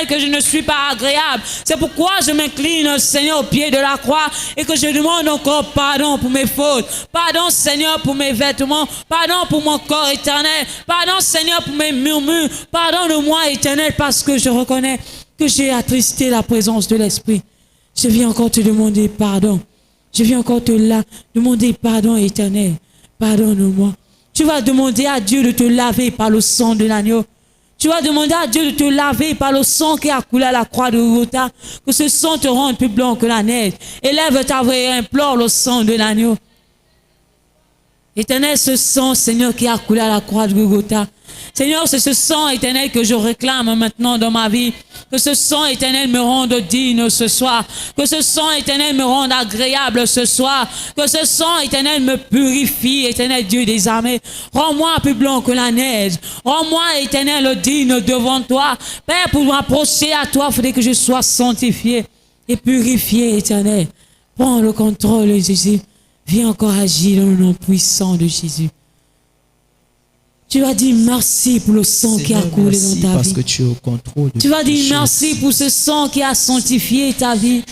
Éternel, que je ne suis pas agréable. C'est pourquoi je m'incline, Seigneur, au pied de la croix et que je demande encore pardon pour mes fautes. Pardon, Seigneur, pour mes vêtements. Pardon pour mon corps, Éternel. Pardon, Seigneur, pour mes murmures. Pardonne-moi, Éternel, parce que je reconnais que j'ai attristé la présence de l'Esprit. Je viens encore te demander pardon. Je viens encore te demander pardon, Éternel. Pardonne-moi. Tu vas demander à Dieu de te laver par le sang de l'agneau. Tu vas demander à Dieu de te laver par le sang qui a coulé à la croix de Golgotha. Que ce sang te rende plus blanc que la neige. Élève ta voix et implore le sang de l'agneau. Éternel, ce sang, Seigneur, qui a coulé à la croix de Golgotha. Seigneur, c'est ce sang, Éternel, que je réclame maintenant dans ma vie. Que ce sang, Éternel, me rende digne ce soir. Que ce sang, Éternel, me rende agréable ce soir. Que ce sang, Éternel, me purifie, Éternel, Dieu des armées. Rends-moi plus blanc que la neige. Rends-moi, Éternel, digne devant toi. Père, pour m'approcher à toi, il faudrait que je sois sanctifié et purifié, Éternel. Prends le contrôle, Jésus. Viens encore agir dans le nom puissant de Jésus. Tu vas dire merci pour le sang qui a coulé dans ta parce vie. Que tu es au contrôle de tu vas dire merci choses. pour ce sang qui a sanctifié ta vie.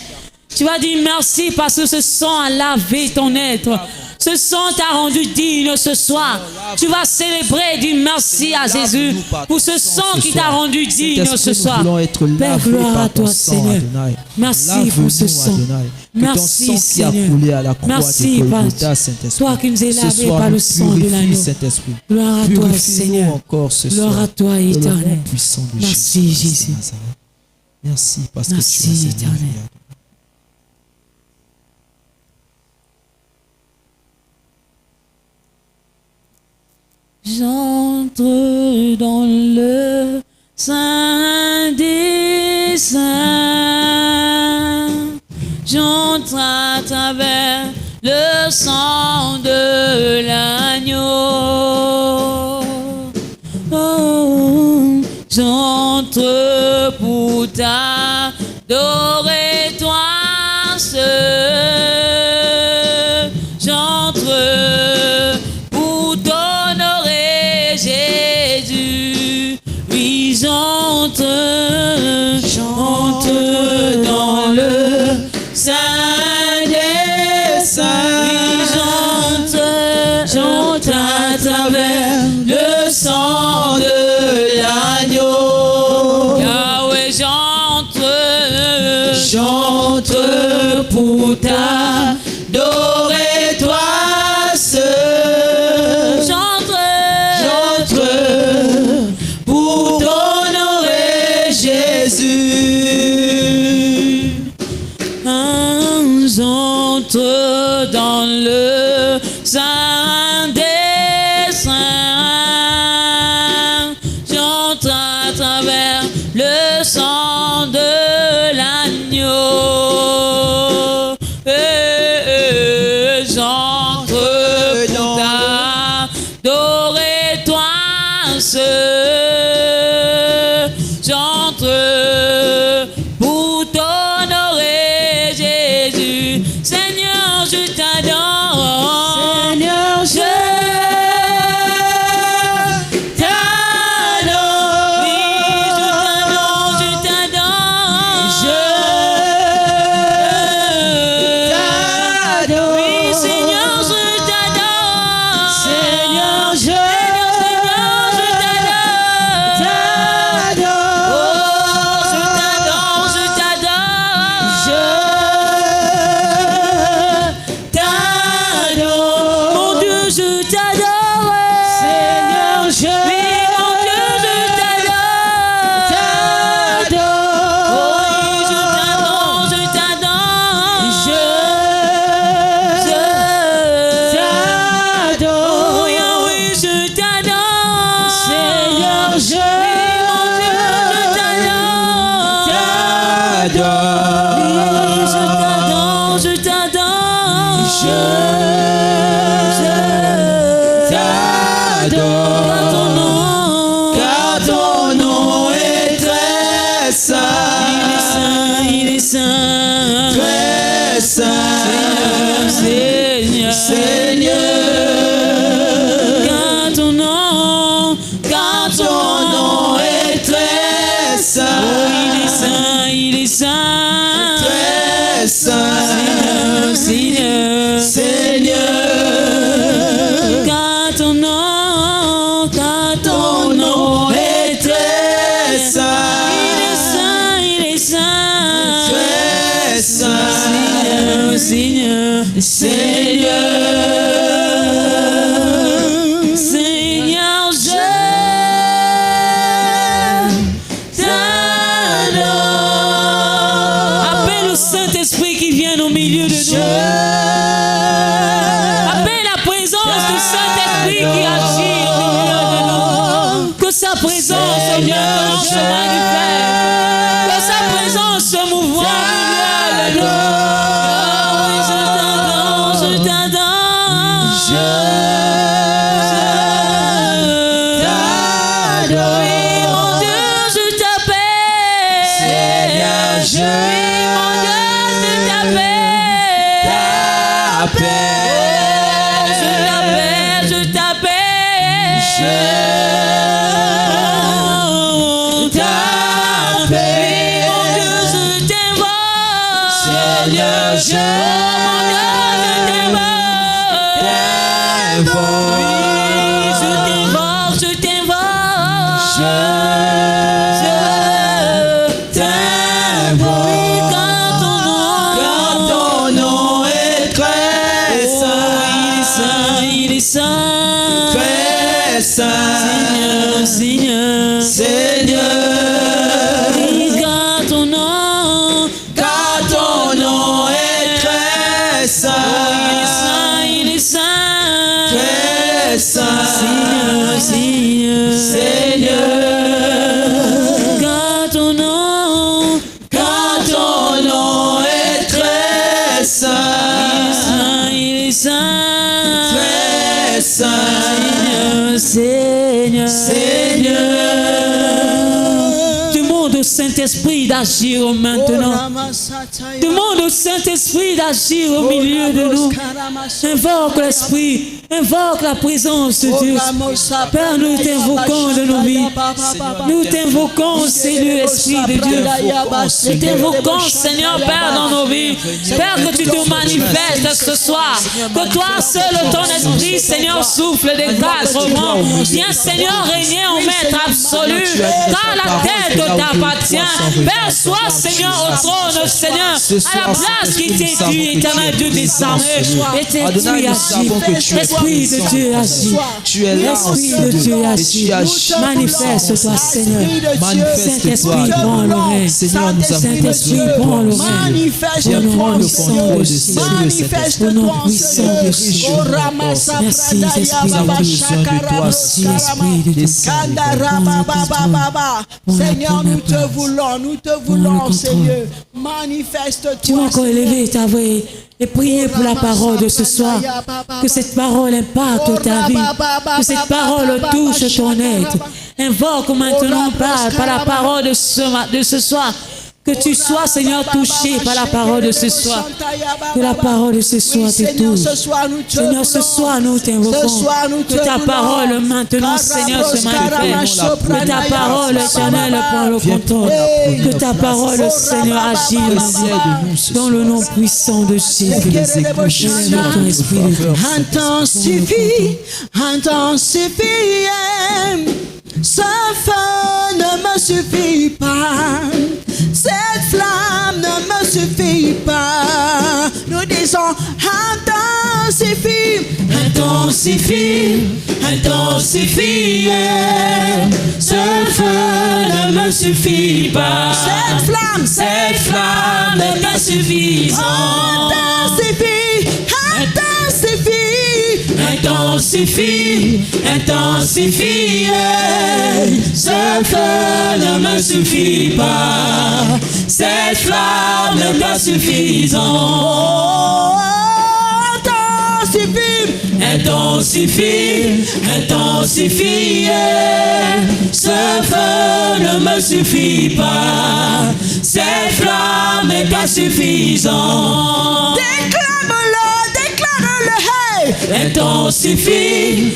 Tu vas dire merci parce que ce sang a lavé ton être. Ce sang t'a rendu digne ce soir. Tu vas célébrer et dire merci à Jésus pour ce sang qui t'a rendu digne ce soir. Père, gloire à toi, Seigneur. Merci pour ce sang. Merci, Seigneur. Merci, Père. Toi qui nous es lavé par le sang de l'agneau. Gloire à toi, Seigneur. Gloire à toi, Éternel. Merci, Jésus. Merci parce que tu Merci, es Éternel. J'entre dans le Saint des Saints. J'entre à travers le sang de l'agneau. Oh, j'entre pour t'adorer toi seul. J'entre pour t'honorer Jésus. Oui, j'entre dans le Saint des Saints. Oui, j'entre à travers le sang de l'agneau. Yahweh, j'entre pour t'adorer toi seul. J'entre pour t'honorer Jésus. J'entre dans le Saint des Saints. J'entre à travers le sang de l'agneau. J'entre pour t'adorer toi seul. J'entre pour t'honorer Jésus. Seigneur, je t'adore. Seigneur, je t'adore. Oui, je t'adore. Oui, Seigneur, je t'adore. Seigneur, je t'adore. Seigneur, Seigneur, je t'adore. Appelle le Saint-Esprit qui vient au milieu de nous. Appelle la présence du Saint-Esprit qui agit au milieu de nous. Que sa présence maintenant se manifeste. Que sa présence se mouve au milieu de nous. Seigneur, Seigneur, car ton nom est très saint, il est saint, très saint, Seigneur, Seigneur, car ton nom est très saint, il est saint, très saint, Seigneur, Seigneur, demande au Saint-Esprit d'agir maintenant. Demande au Saint-Esprit d'agir au milieu de nous. Invoque l'Esprit, invoque la présence de Dieu. Père, nous t'invoquons de nos vies. Nous t'invoquons, Seigneur, Esprit de Dieu. Nous t'invoquons, Seigneur, Père, dans nos vies. Père, que tu te manifestes ce soir. Que toi seul, ton Esprit, Seigneur, souffle des grâces. Viens, Seigneur, régner en maître absolu. Car la tête t'appartient. Père, sois, Seigneur, au trône, Seigneur, à la place qui t'est due, éternel Dieu des armées. Et t'es Dieu agit. L'Esprit de Dieu agit. Tu es là en L'Esprit de Dieu agit. Manifeste-toi, Seigneur. Saint-Esprit, prends le règne. Seigneur, nous avons Saint-Esprit, prends le règne. Viens prendre le contrôle de Seigneur. Au nom puissant de Jésus. Merci, Esprit de Dieu. Merci, Esprit de Dieu. Seigneur, nous te voulons, Seigneur. Manifeste-toi. Tu vas encore élever ta voix et prier pour la parole de ce soir. Que cette parole impacte ta vie. Que cette parole touche ton être. Invoque maintenant par la parole de ce soir. Que tu sois, Seigneur, touché par la parole de ce soir. Que la parole de ce soir te touche. Seigneur, ce soir, nous t'invoquons. Que ta parole maintenant, Seigneur, se manifeste. Que ta parole, éternelle, prend le contrôle. Que ta parole, Seigneur, agisse dans le nom puissant de Jésus. Ton esprit de Dieu. Intensifie. Ce feu ne me suffit pas. Cette flamme ne me suffit pas. Nous disons intensifie. Ce feu ne me suffit pas. Cette flamme n'est pas suffisante. Intensifie. Ce feu ne me suffit pas. Cette flamme n'est pas suffisante. Intensifie. Ce feu ne me suffit pas. Cette flamme n'est pas suffisante. Déclare-le. Hey. Intensifie.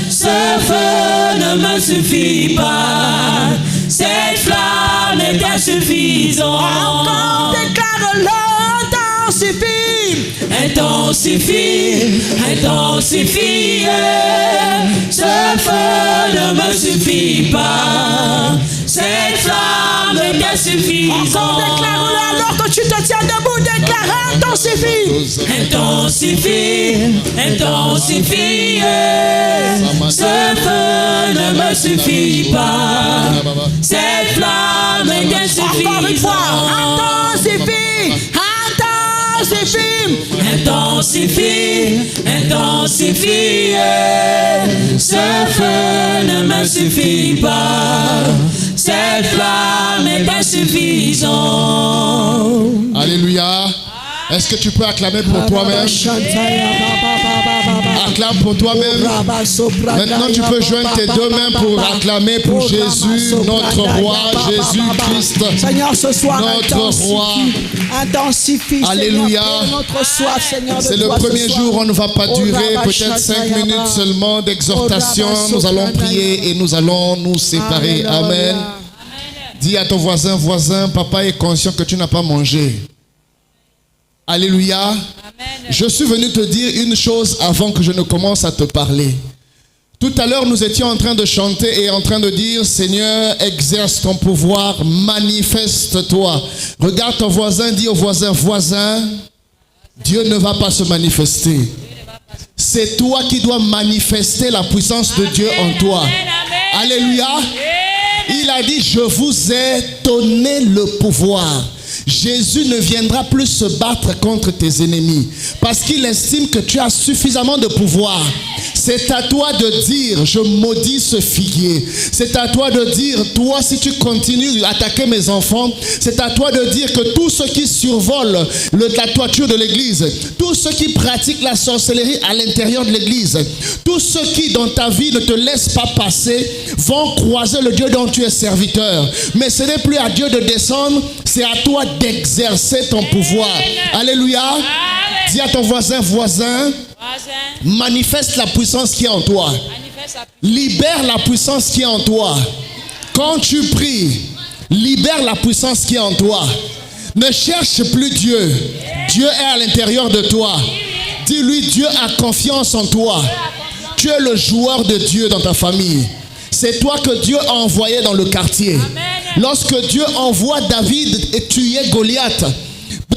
Ce feu ne me suffit pas. Cette flamme n'est pas suffisante. Encore déclare-le. Intensifie. Ce feu ne me suffit pas. Cette flamme n'est pas suffisante. Encore déclare-le alors que tu te tiens debout. Déclare. Seigneur, intensifie. Intensifie, intensifie. Ce feu ne me suffit pas. Cette flamme est insuffisante. Encore une fois, intensifie, intensifie. Intensifie, intensifie. Ce feu ne me suffit pas. Cette flamme est insuffisante. Alléluia. Est-ce que tu peux acclamer pour toi-même? Acclame pour toi-même. Maintenant, tu peux joindre tes deux mains pour acclamer pour Jésus, notre roi, Jésus-Christ, Seigneur, ce soir, notre roi. Intensifie, Alléluia. Seigneur, notre soif, Seigneur. C'est le premier jour, on ne va pas durer, peut-être 5 minutes seulement d'exhortation. Nous allons prier et nous allons nous séparer. Amen. Dis à ton voisin, papa est conscient que tu n'as pas mangé. Alléluia. Amen. Je suis venu te dire une chose avant que je ne commence à te parler. Tout à l'heure, nous étions en train de chanter et en train de dire, Seigneur, exerce ton pouvoir, manifeste-toi. Regarde ton voisin, dis au voisin, Dieu ne va pas se manifester. C'est toi qui dois manifester la puissance de Dieu en toi. Alléluia. Il a dit, je vous ai donné le pouvoir. Jésus ne viendra plus se battre contre tes ennemis parce qu'il estime que tu as suffisamment de pouvoir. C'est à toi de dire, je maudis ce figuier. C'est à toi de dire, toi, si tu continues à attaquer mes enfants, c'est à toi de dire que tous ceux qui survolent la toiture de l'église, tous ceux qui pratiquent la sorcellerie à l'intérieur de l'église, tous ceux qui dans ta vie ne te laissent pas passer, vont croiser le Dieu dont tu es serviteur. Mais ce n'est plus à Dieu de descendre, c'est à toi d'exercer ton pouvoir. Alléluia. Dis à ton voisin, manifeste la puissance qui est en toi. Libère la puissance qui est en toi. Quand tu pries, libère la puissance qui est en toi. Ne cherche plus Dieu. Dieu est à l'intérieur de toi. Dis-lui, Dieu a confiance en toi. Tu es le joueur de Dieu dans ta famille. C'est toi que Dieu a envoyé dans le quartier. Lorsque Dieu envoie David et tuer Goliath,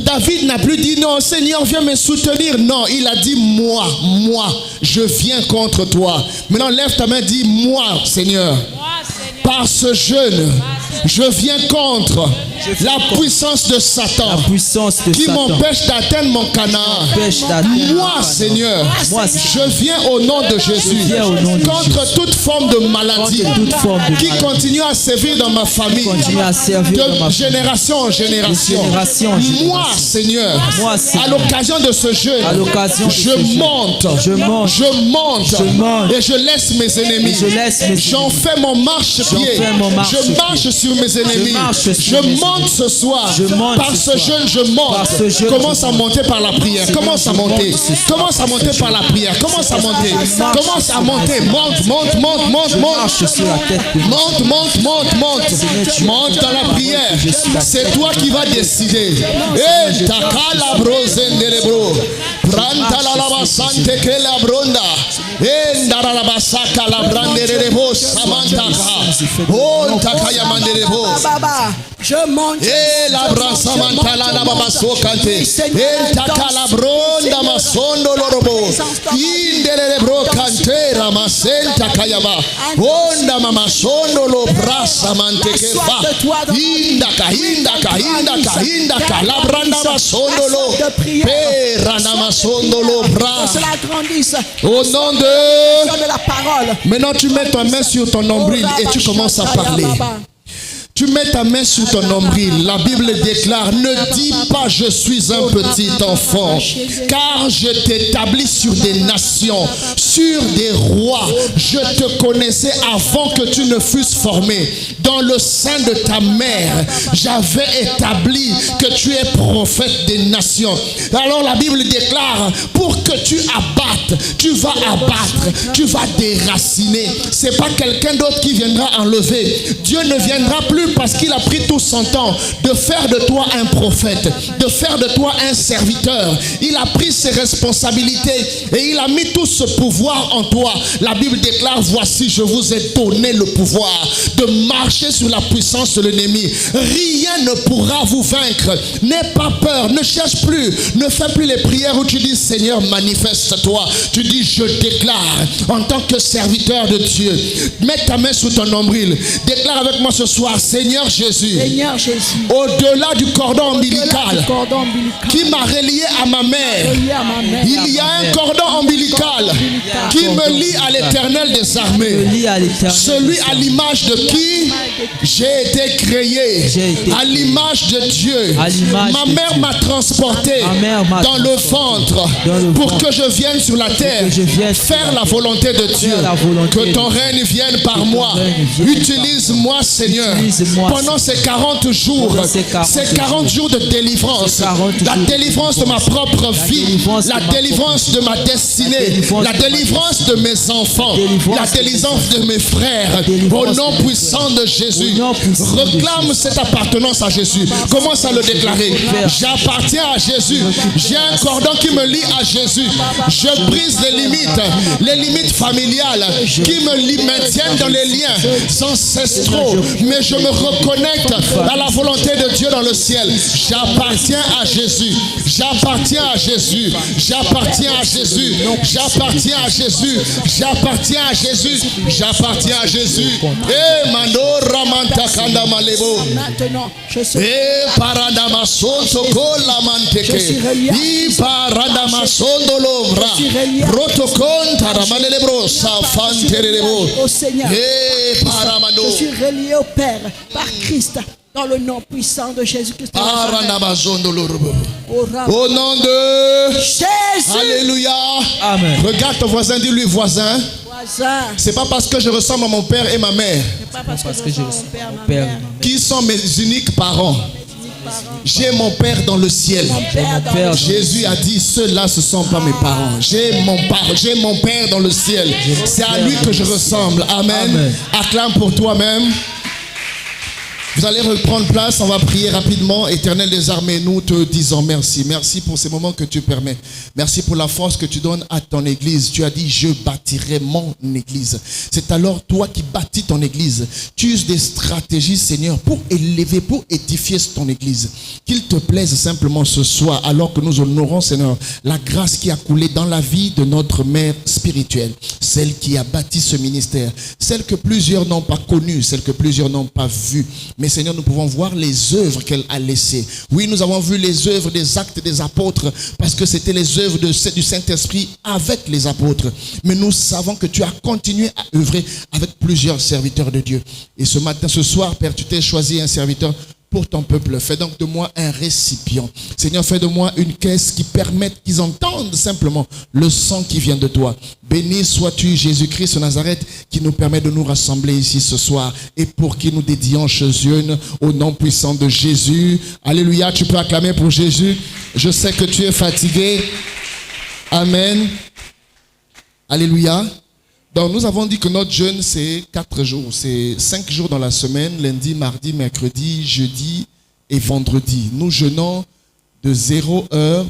David n'a plus dit non, Seigneur, viens me soutenir. Non, il a dit moi, je viens contre toi. Maintenant, lève ta main, dis moi, Seigneur. Par ce jeûne, je viens contre la puissance de Satan qui m'empêche d'atteindre mon Canaan. Moi, Seigneur, je viens au nom de Jésus contre toute forme de maladie qui continue à sévir dans ma famille de génération en génération. Moi, Seigneur, à l'occasion de ce jeûne, je monte et je laisse mes ennemis. J'en fais mon marche-pied. Je marche sur mes ennemis. Je monte ce soir. Par ce jeûne, je monte. Commence à monter par la prière. Commence à monter. Commence à monter par la prière. Commence à monter. Commence à monter. Monte. Monte dans la prière. C'est toi qui vas décider. Pranta la lava sante que la bronda. Endara la basaka la branderebo samantaka. Oh takaya manderebo. Je monte. La brasa mantala la baba sokante. Taka la bronda masondo lorobo. Inderebro cantera masenta kayaba. Onda mama sondo lo brasa mantekeba. Indaka la branda masondo lo. Perana masondo lo bra. Au nom de la parole. Maintenant tu mets ta main sur ton nombril et tu commences à parler. Tu mets ta main sur ton nombril. La Bible déclare, ne dis pas je suis un petit enfant, car je t'établis sur des nations, sur des rois. Je te connaissais avant que tu ne fusses formé. Dans le sein de ta mère, j'avais établi que tu es prophète des nations. Alors la Bible déclare, pour que tu abattes, tu vas abattre, tu vas déraciner. C'est pas quelqu'un d'autre qui viendra enlever. Dieu ne viendra plus parce qu'il a pris tout son temps de faire de toi un prophète, de faire de toi un serviteur. Il a pris ses responsabilités et il a mis tout ce pouvoir pouvoir en toi. La Bible déclare, voici, je vous ai donné le pouvoir de marcher sur la puissance de l'ennemi. Rien ne pourra vous vaincre. N'aie pas peur, ne cherche plus, ne fais plus les prières où tu dis, Seigneur, manifeste-toi. Tu dis, je déclare en tant que serviteur de Dieu. Mets ta main sous ton nombril. Déclare avec moi ce soir, Seigneur Jésus, Seigneur Jésus, au-delà du cordon au-delà ombilical du cordon ombilical qui m'a relié à ma mère, relié à ma mère, il y a un cordon ombilical qui me lie à l'Éternel des armées. Lie à l'Éternel. Celui à l'image de qui j'ai été créé, J'ai été à l'image de Dieu. À l'image Ma de mère Dieu. m'a transporté Ma mère m'a dans le transporté ventre dans le pour ventre. que je vienne sur la terre je vienne faire la volonté de Dieu. la volonté Que ton de Dieu. règne vienne par moi. règne vienne Utilise-moi, Seigneur, Utilise-moi, pendant ces 40 jours, Pendant ces 40 ces 40 jours de délivrance, Ces 40 la jours de délivrance de ma propre vie, délivrance de la ma délivrance de ma destinée, la délivrance de mes enfants, la délivrance de mes frères, au nom puissant de Jésus. Au nom puissant de Réclame cette appartenance à Jésus. Commence à le déclarer. J'appartiens à Jésus. J'ai un cordon qui me lie à Jésus. Je brise les limites familiales qui me maintiennent dans les liens ancestraux. Mais je me reconnecte à la volonté de Dieu dans le ciel. J'appartiens à Jésus. J'appartiens à Jésus. J'appartiens à Jésus. J'appartiens à Jésus. J'appartiens à Jésus. J'appartiens à Jésus. Eh mando ramanta kanda malebo. maintenant, je suis Eh paradamasondo kola manteke. I paradamasondo lovra. Rotokonta ramalelebro safanterelebo. au Seigneur. Eh paramando. Je suis relié au Père par Christ dans le nom puissant de Jésus-Christ. Paradamasondo lorobo. Au ram- Au nom de Jésus, Alléluia. Amen. Regarde ton voisin, dis-lui voisin. voisin. C'est pas parce que je ressemble à mon père et ma mère C'est pas parce que je je sens mon père, ma Père, mère, qui sont mes uniques parents. J'ai mon père dans le ciel. mon père dans Père, Jésus a dit, ceux-là, ce ne sont pas mes parents. J'ai mon père dans le ciel. C'est à lui que je ressemble. Amen. Amen. Acclame pour toi-même. Vous allez reprendre place, on va prier rapidement. Éternel des armées, nous te disons merci. Merci pour ces moments que tu permets. Merci pour la force que tu donnes à ton église. Tu as dit, je bâtirai mon église. C'est alors toi qui bâtis ton église. Tu uses des stratégies, Seigneur, pour élever, pour édifier ton église. Qu'il te plaise simplement ce soir, alors que nous honorons, Seigneur, la grâce qui a coulé dans la vie de notre mère spirituelle. Celle qui a bâti ce ministère. Celle que plusieurs n'ont pas connue, celle que plusieurs n'ont pas vue. Mais Seigneur, nous pouvons voir les œuvres qu'elle a laissées. Oui, nous avons vu les œuvres des actes des apôtres parce que c'était les œuvres du Saint-Esprit avec les apôtres. Mais nous savons que tu as continué à œuvrer avec plusieurs serviteurs de Dieu. Et ce matin, ce soir, Père, tu t'es choisi un serviteur pour ton peuple. Fais donc de moi un récipient. Seigneur, fais de moi une caisse qui permette qu'ils entendent simplement le sang qui vient de toi. Béni sois-tu, Jésus-Christ de Nazareth, qui nous permet de nous rassembler ici ce soir et pour qui nous dédions Jésus au nom puissant de Jésus. Alléluia, tu peux acclamer pour Jésus. Je sais que tu es fatigué. Amen. Alléluia. Donc nous avons dit que notre jeûne c'est 4 jours, c'est 5 jours dans la semaine, lundi, mardi, mercredi, jeudi et vendredi. Nous jeûnons de 0 heure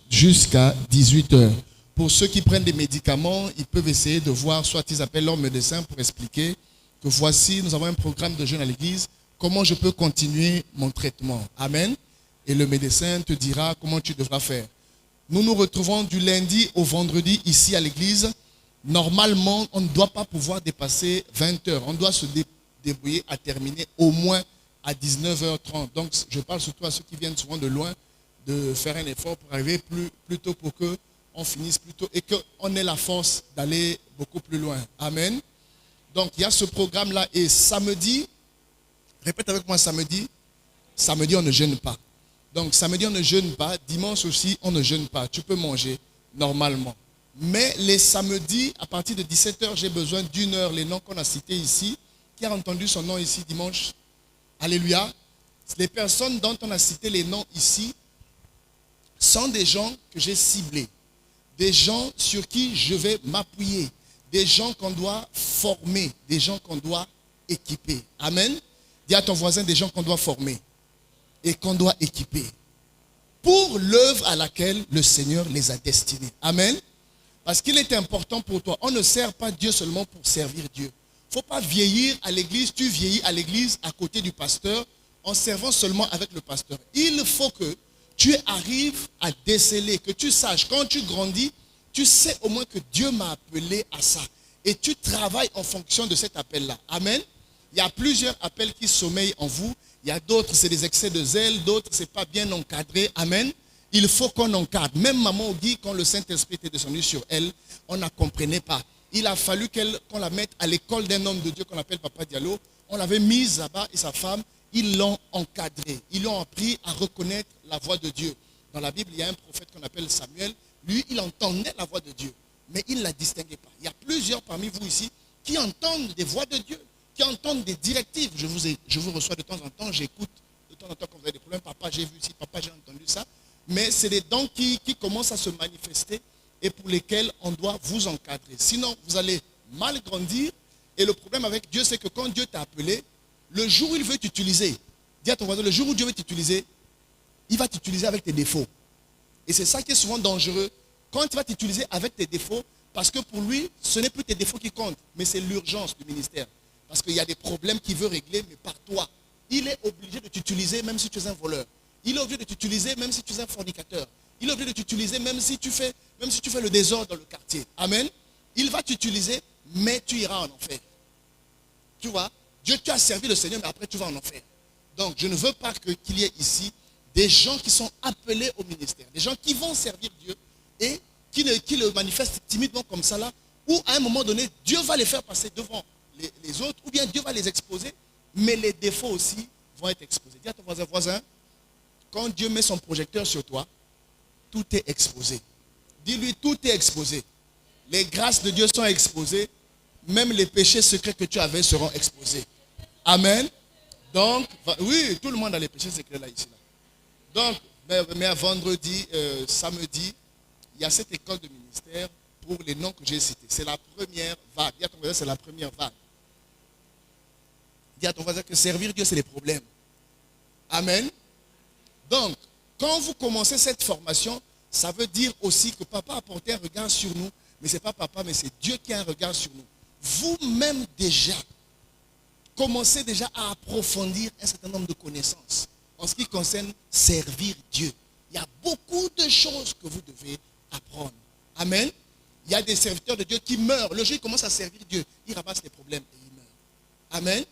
jusqu'à 18 heures. Pour ceux qui prennent des médicaments, ils peuvent essayer de voir, soit ils appellent leur médecin pour expliquer que voici, nous avons un programme de jeûne à l'église, comment je peux continuer mon traitement. Amen. Et le médecin te dira comment tu devras faire. Nous nous retrouvons du lundi au vendredi ici à l'église. Normalement, on ne doit pas pouvoir dépasser 20 heures. On doit se débrouiller à terminer au moins à 19h30. Donc, je parle surtout à ceux qui viennent souvent de loin, de faire un effort pour arriver plus tôt pour qu'on finisse plus tôt et qu'on ait la force d'aller beaucoup plus loin. Amen. Donc, il y a ce programme-là. Et samedi, répète avec moi samedi, on ne jeûne pas. Donc, samedi, on ne jeûne pas. Dimanche aussi, on ne jeûne pas. Tu peux manger normalement. Mais les samedis, à partir de 17h, j'ai besoin d'une heure. Les noms qu'on a cités ici, qui a entendu son nom ici dimanche? Alléluia. Les personnes dont on a cité les noms ici sont des gens que j'ai ciblés. Des gens sur qui je vais m'appuyer. Des gens qu'on doit former. Des gens qu'on doit équiper. Amen. Dis à ton voisin des gens qu'on doit former. Et qu'on doit équiper. Pour l'œuvre à laquelle le Seigneur les a destinés. Amen. Parce qu'il est important pour toi. On ne sert pas Dieu seulement pour servir Dieu. Il ne faut pas vieillir à l'église. Tu vieillis à l'église à côté du pasteur en servant seulement avec le pasteur. Il faut que tu arrives à déceler, que tu saches, quand tu grandis, tu sais au moins que Dieu m'a appelé à ça. Et tu travailles en fonction de cet appel-là. Amen. Il y a plusieurs appels qui sommeillent en vous. Il y a d'autres, c'est des excès de zèle. D'autres, c'est pas bien encadré. Amen. Il faut qu'on encadre. Même maman Ogui, quand le Saint-Esprit était descendu sur elle, on ne comprenait pas. Il a fallu qu'on la mette à l'école d'un homme de Dieu qu'on appelle Papa Diallo. On l'avait mise là-bas et sa femme, ils l'ont encadré. Ils l'ont appris à reconnaître la voix de Dieu. Dans la Bible, il y a un prophète qu'on appelle Samuel. Lui, il entendait la voix de Dieu, mais il ne la distinguait pas. Il y a plusieurs parmi vous ici qui entendent des voix de Dieu, qui entendent des directives. Je vous reçois de temps en temps, j'écoute de temps en temps quand vous avez des problèmes. Papa, j'ai vu ici, papa, j'ai entendu ça. Mais c'est des dons qui commencent à se manifester et pour lesquels on doit vous encadrer. Sinon, vous allez mal grandir. Et le problème avec Dieu, c'est que quand Dieu t'a appelé, le jour où il veut t'utiliser, dis à ton voisin, le jour où Dieu veut t'utiliser, il va t'utiliser avec tes défauts. Et c'est ça qui est souvent dangereux. Quand il va t'utiliser avec tes défauts, parce que pour lui, ce n'est plus tes défauts qui comptent, mais c'est l'urgence du ministère. Parce qu'il y a des problèmes qu'il veut régler, mais par toi. Il est obligé de t'utiliser même si tu es un voleur. Il est obligé de t'utiliser même si tu es un fornicateur. Il est obligé de t'utiliser même si tu fais le désordre dans le quartier. Amen. Il va t'utiliser, mais tu iras en enfer. Tu vois, Dieu, tu as servi le Seigneur, mais après tu vas en enfer. Donc, je ne veux pas qu'il y ait ici des gens qui sont appelés au ministère, des gens qui vont servir Dieu et qui le manifestent timidement comme ça là, ou à un moment donné, Dieu va les faire passer devant les autres, ou bien Dieu va les exposer, mais les défauts aussi vont être exposés. Dis à ton voisin, quand Dieu met son projecteur sur toi, tout est exposé. Dis-lui, tout est exposé. Les grâces de Dieu sont exposées, même les péchés secrets que tu avais seront exposés. Amen. Donc, oui, tout le monde a les péchés secrets là, ici. Là. Donc, mais vendredi, samedi, il y a cette école de ministère pour les noms que j'ai cités. C'est la première vague. Dis à ton voisin, c'est la première vague. Dis à ton voisin que servir Dieu, c'est les problèmes. Amen. Donc, quand vous commencez cette formation, ça veut dire aussi que papa a porté un regard sur nous, mais ce n'est pas papa, mais c'est Dieu qui a un regard sur nous. Vous-même déjà, commencez déjà à approfondir un certain nombre de connaissances en ce qui concerne servir Dieu. Il y a beaucoup de choses que vous devez apprendre. Amen. Il y a des serviteurs de Dieu qui meurent. Le jour où ils commencent à servir Dieu, ils ramassent les problèmes et ils meurent. Amen.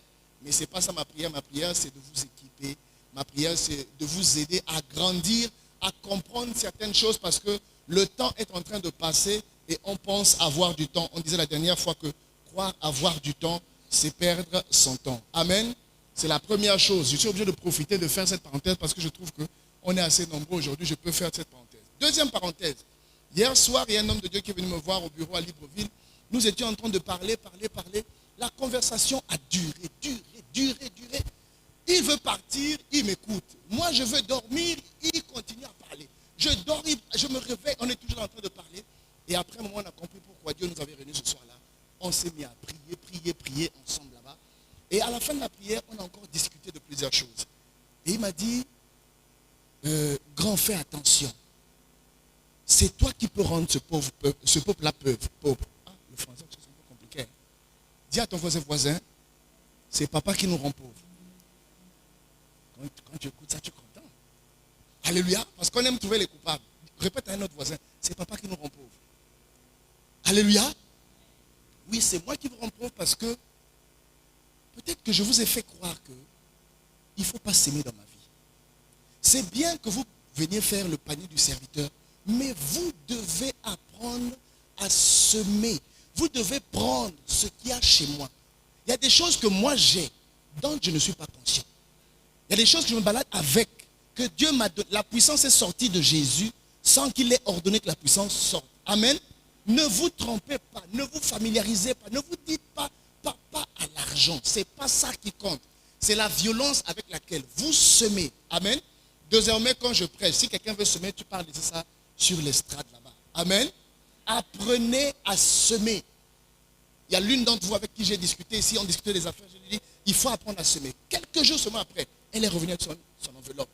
Mais ce n'est pas ça ma prière. Ma prière, c'est de vous équiper. Ma prière, c'est de vous aider à grandir, à comprendre certaines choses parce que le temps est en train de passer et on pense avoir du temps. On disait la dernière fois que croire avoir du temps, c'est perdre son temps. Amen. C'est la première chose. Je suis obligé de profiter de faire cette parenthèse parce que je trouve qu'on est assez nombreux aujourd'hui. Je peux faire cette parenthèse. Deuxième parenthèse. Hier soir, il y a un homme de Dieu qui est venu me voir au bureau à Libreville. Nous étions en train de parler. La conversation a duré. Il veut partir, il m'écoute. Moi, je veux dormir, il continue à parler. Je dors, je me réveille, on est toujours en train de parler. Et après un moment, on a compris pourquoi Dieu nous avait réunis ce soir-là. On s'est mis à prier ensemble là-bas. Et à la fin de la prière, on a encore discuté de plusieurs choses. Et il m'a dit, grand, fais attention. C'est toi qui peux rendre ce peuple-là pauvre. Ah, le français, c'est un peu compliqué. Dis à ton voisin, c'est papa qui nous rend pauvres. Quand tu écoutes ça, tu es content. Alléluia. Parce qu'on aime trouver les coupables. Répète à un autre voisin, c'est papa qui nous rend pauvres. Alléluia. Oui, c'est moi qui vous rends pauvre parce que peut-être que je vous ai fait croire qu'il ne faut pas s'aimer dans ma vie. C'est bien que vous veniez faire le panier du serviteur, mais vous devez apprendre à semer. Vous devez prendre ce qu'il y a chez moi. Il y a des choses que moi j'ai, dont je ne suis pas conscient. Il y a des choses que je me balade avec, que Dieu m'a donné. La puissance est sortie de Jésus sans qu'il ait ordonné que la puissance sorte. Amen. Ne vous trompez pas, ne vous familiarisez pas, ne vous dites pas papa à l'argent. Ce n'est pas ça qui compte. C'est la violence avec laquelle vous semez. Amen. Désormais, quand je prêche, si quelqu'un veut semer, tu parles de ça sur l'estrade là-bas. Amen. Apprenez à semer. Il y a l'une d'entre vous avec qui j'ai discuté ici, on discutait des affaires, je lui ai dit, il faut apprendre à semer. Quelques jours seulement après, elle est revenue avec son enveloppe.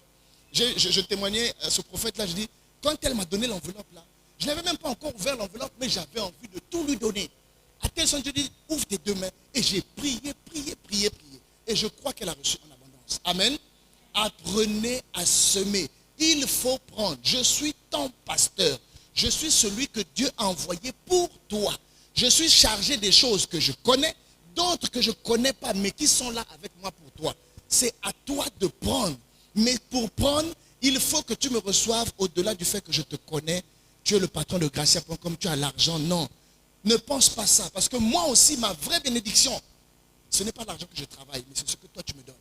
Je témoignais à ce prophète-là, je dis, quand elle m'a donné l'enveloppe là, Je n'avais même pas encore ouvert l'enveloppe, mais j'avais envie de tout lui donner. À tel sens, Dieu dit, ouvre tes deux mains. Et j'ai prié. Et je crois qu'elle a reçu en abondance. Amen. Apprenez à semer. Il faut prendre. Je suis ton pasteur. Je suis celui que Dieu a envoyé pour toi. Je suis chargé des choses que je connais, d'autres que je ne connais pas, mais qui sont là avec moi pour toi. C'est à toi de prendre. Mais pour prendre, il faut que tu me reçoives au-delà du fait que je te connais. Tu es le patron de Gracia.com, tu as l'argent. Non, ne pense pas ça. Parce que moi aussi, ma vraie bénédiction, ce n'est pas l'argent que je travaille, mais c'est ce que toi tu me donnes.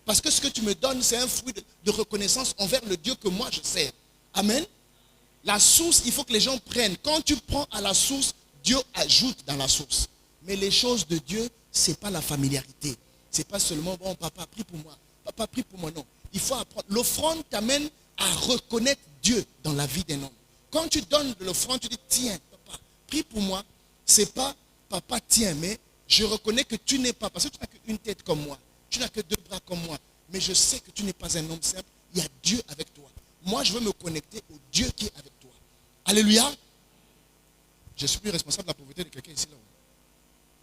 Parce que ce que tu me donnes, c'est un fruit de reconnaissance envers le Dieu que moi je sers. Amen. La source, il faut que les gens prennent. Quand tu prends à la source, Dieu ajoute dans la source. Mais les choses de Dieu, ce n'est pas la familiarité. Ce n'est pas seulement, bon, papa, prie pour moi. Papa, prie pour moi, non. Il faut apprendre. L'offrande t'amène à reconnaître Dieu dans la vie d'un homme. Quand tu donnes de l'offrande, tu dis, tiens, papa, prie pour moi. Ce n'est pas, papa, tiens, mais je reconnais que tu n'es pas, parce que tu n'as qu'une tête comme moi. Tu n'as que deux bras comme moi. Mais je sais que tu n'es pas un homme simple. Il y a Dieu avec toi. Moi, je veux me connecter au Dieu qui est avec toi. Alléluia. Je suis plus responsable de la pauvreté de quelqu'un ici. Là.